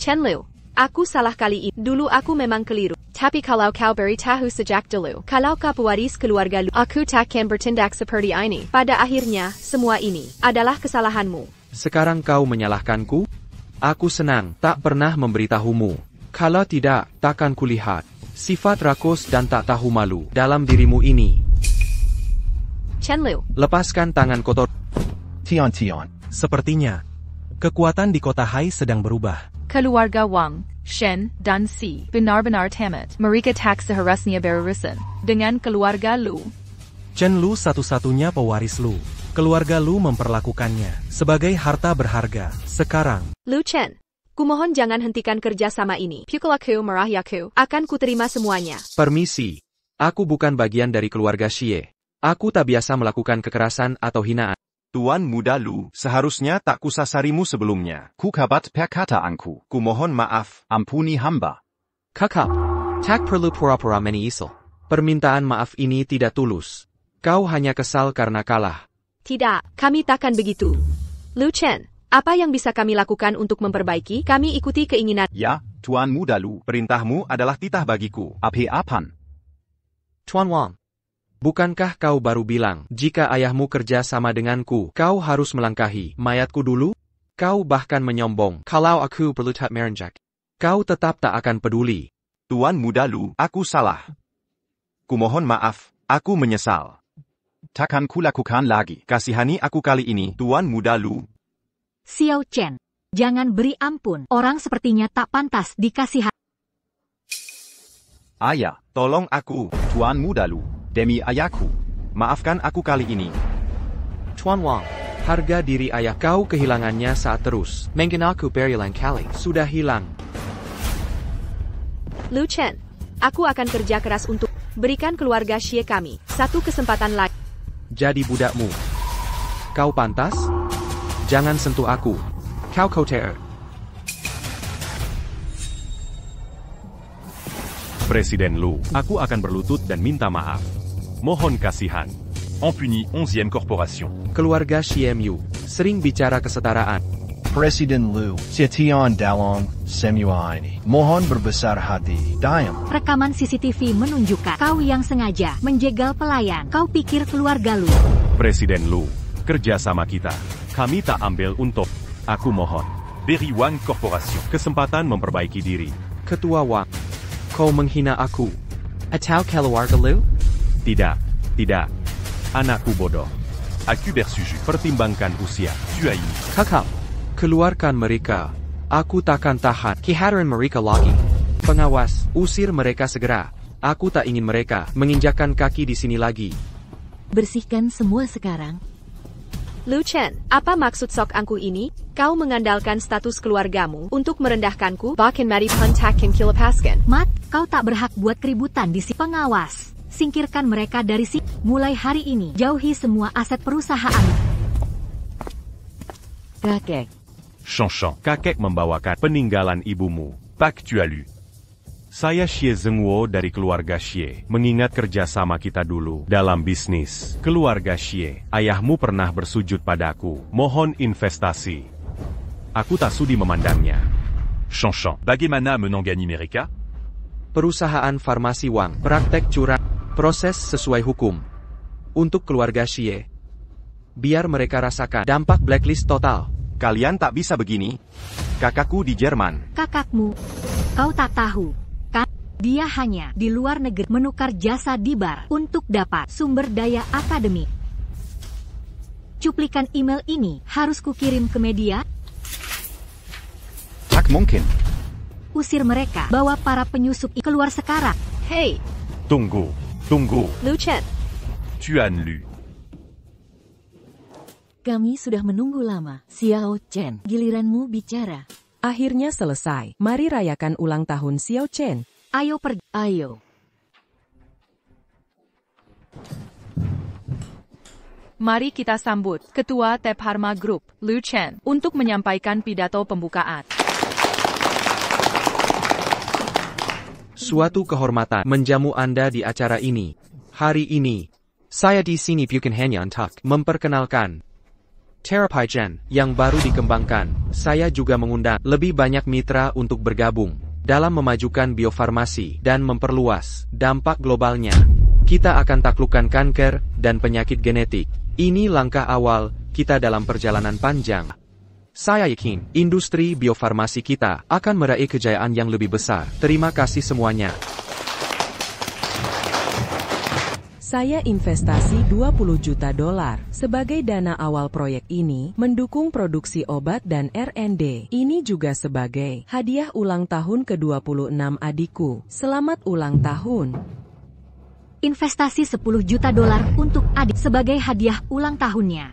Chen Liu, aku salah kali ini. Dulu aku memang keliru. Tapi kalau kau beritahu sejak dulu, kalau kau pewaris keluarga Lu, aku takkan bertindak seperti ini. Pada akhirnya, semua ini adalah kesalahanmu. Sekarang kau menyalahkanku? Aku senang tak pernah memberitahumu. Kalau tidak, takkan kulihat sifat rakus dan tak tahu malu dalam dirimu ini. Chen Lu. Lepaskan tangan kotor. Tian Tian. Sepertinya, kekuatan di kota Hai sedang berubah. Keluarga Wang, Shen, dan Si benar-benar tamat. Mereka tak seharusnya berurusan dengan keluarga Lu. Chen Lu satu-satunya pewaris Lu. Keluarga Lu memperlakukannya sebagai harta berharga. Sekarang, Lu Chen, kumohon jangan hentikan kerjasama ini. Pukulaku merayaku, akan kuterima semuanya. Permisi. Aku bukan bagian dari keluarga Xie. Aku tak biasa melakukan kekerasan atau hinaan. Tuan Muda Lu, seharusnya tak kusasarimu sebelumnya. Kukabat perkataanku. Kumohon maaf. Ampuni hamba. Kakak, tak perlu pura-pura menyesal. Permintaan maaf ini tidak tulus. Kau hanya kesal karena kalah. Tidak, kami takkan begitu. Lu Chen, apa yang bisa kami lakukan untuk memperbaiki? Kami ikuti keinginan. Ya, Tuan Muda Lu. Perintahmu adalah titah bagiku. Apa-apan? Tuan Wang, bukankah kau baru bilang, jika ayahmu kerja sama denganku, kau harus melangkahi mayatku dulu? Kau bahkan menyombong, kalau aku perlu tak merenjak. Kau tetap tak akan peduli. Tuan Muda Lu, aku salah. Kumohon maaf, aku menyesal. Takkan kulakukan lagi. Kasihani aku kali ini, Tuan Muda Lu. Xiao Chen, jangan beri ampun. Orang sepertinya tak pantas dikasihani. Ayah, Tolong aku. Tuan Muda Lu, demi ayahku. Maafkan aku kali ini. Tuan Wang, harga diri ayah kau kehilangannya saat terus mengenaku berulang kali. Sudah hilang. Lu Chen, aku akan kerja keras untuk berikan keluarga Xie kami satu kesempatan lagi. Jadi budakmu. Kau pantas? Jangan sentuh aku. Kau kotor. Presiden Lu, aku akan berlutut dan minta maaf. Mohon kasihan. En puni 11e corporation. Keluarga Xiemyu sering bicara kesetaraan. Presiden Lu, Tian Dalong, semua ini. Mohon berbesar hati. Diam. Rekaman CCTV menunjukkan kau yang sengaja menjegal pelayan. Kau pikir keluarga Lu. Presiden Lu, kerjasama kita. Kami tak ambil untuk. Aku mohon. Berry Wang Corporation. Kesempatan memperbaiki diri. Ketua Wang, kau menghina aku. Atau keluarga Lu? Tidak, tidak. Anakku bodoh. Aku bersuju. Pertimbangkan usia. Tu as ini. Kakak, keluarkan mereka. Aku takkan tahan kehadiran mereka lagi. Pengawas, usir mereka segera. Aku tak ingin mereka menginjakkan kaki di sini lagi. Bersihkan semua sekarang. Lu Chen, apa maksud sok angkuh ini? Kau mengandalkan status keluargamu untuk merendahkanku, bahkan mari puntakin kilepaskan. Mat, kau tak berhak buat keributan di si pengawas. Singkirkan mereka dari sini. Mulai hari ini, jauhi semua aset perusahaan. Kakek. Shanshan, kakek membawakan peninggalan ibumu. Pak tu as lu. Saya Xie Zhengwo dari keluarga Xie. Mengingat kerjasama kita dulu dalam bisnis. Keluarga Xie, ayahmu pernah bersujud padaku. Mohon investasi. Aku tak sudi memandangnya. Shanshan, bagaimana menangani mereka? Perusahaan farmasi Wang, praktek curang, proses sesuai hukum. Untuk keluarga Xie, biar mereka rasakan dampak blacklist total. Kalian tak bisa begini. Kakakku di Jerman. Kakakmu, kau tak tahu, kan? Dia hanya di luar negeri menukar jasa di bar untuk dapat sumber daya akademik. Cuplikan email ini harus kukirim ke media. Tak mungkin. Usir mereka, bawa para penyusup keluar sekarang. Hey, Tunggu, tunggu. Lu Chen, Tu as lu. Kami sudah menunggu lama. Xiao Chen, giliranmu bicara. Akhirnya selesai. Mari rayakan ulang tahun Xiao Chen. Ayo pergi. Ayo. Mari kita sambut Ketua Tep Harma Group, Lu Chen, untuk menyampaikan pidato pembukaan. Suatu kehormatan menjamu Anda di acara ini. Hari ini, saya di sini bukan hanya untuk memperkenalkan Terapai Gen yang baru dikembangkan. Saya juga mengundang lebih banyak mitra untuk bergabung dalam memajukan biofarmasi dan memperluas dampak globalnya. Kita akan taklukkan kanker dan penyakit genetik. Ini langkah awal kita dalam perjalanan panjang. Saya yakin, industri biofarmasi kita akan meraih kejayaan yang lebih besar. Terima kasih semuanya. Saya investasi 20 juta dolar sebagai dana awal proyek ini, mendukung produksi obat dan R&D. Ini juga sebagai hadiah ulang tahun ke-26 adikku. Selamat ulang tahun. Investasi 10 juta dolar untuk adik sebagai hadiah ulang tahunnya.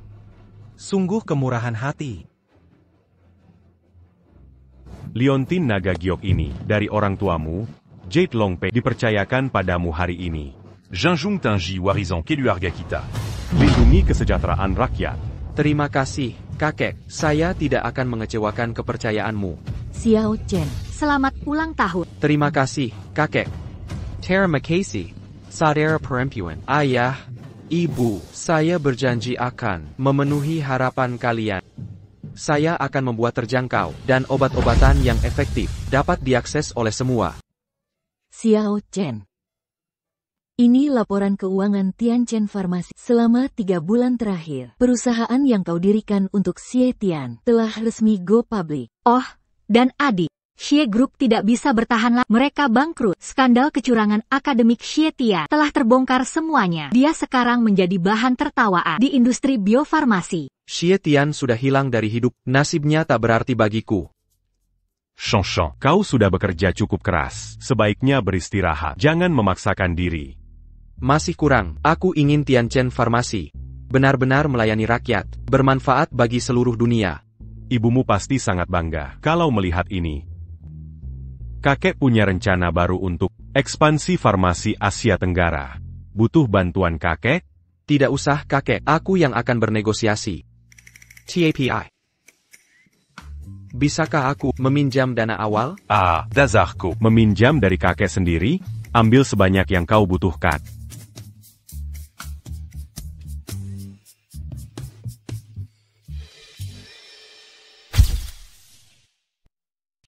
Sungguh kemurahan hati. Liontin naga giok ini, dari orang tuamu, Jade Longpe, dipercayakan padamu hari ini. Jinjung Tenji Warizan Keluarga Kita. Lindungi kesejahteraan rakyat. Terima kasih, kakek. Saya tidak akan mengecewakan kepercayaanmu. Xiao Chen, selamat ulang tahun. Terima kasih, kakek. Terima kasih, saudara perempuan. Ayah, ibu, saya berjanji akan memenuhi harapan kalian. Saya akan membuat terjangkau dan obat-obatan yang efektif dapat diakses oleh semua. Xiao Chen. Ini laporan keuangan Tianchen Farmasi. Selama 3 bulan terakhir, perusahaan yang kau dirikan untuk Xie Tian telah resmi go public. Oh, dan adik, Xie Group tidak bisa bertahan lagi. Mereka bangkrut. Skandal kecurangan akademik Xie Tian telah terbongkar semuanya. Dia sekarang menjadi bahan tertawaan di industri biofarmasi. Xie Tian sudah hilang dari hidup. Nasibnya tak berarti bagiku. Shang, kau sudah bekerja cukup keras. Sebaiknya beristirahat. Jangan memaksakan diri. Masih kurang. Aku ingin Tianchen Farmasi benar-benar melayani rakyat, bermanfaat bagi seluruh dunia. Ibumu pasti sangat bangga kalau melihat ini. Kakek punya rencana baru untuk ekspansi farmasi Asia Tenggara. Butuh bantuan kakek? Tidak usah kakek, aku yang akan bernegosiasi. TAPI. Bisakah aku meminjam dana awal? Dasarku. Meminjam dari kakek sendiri? Ambil sebanyak yang kau butuhkan.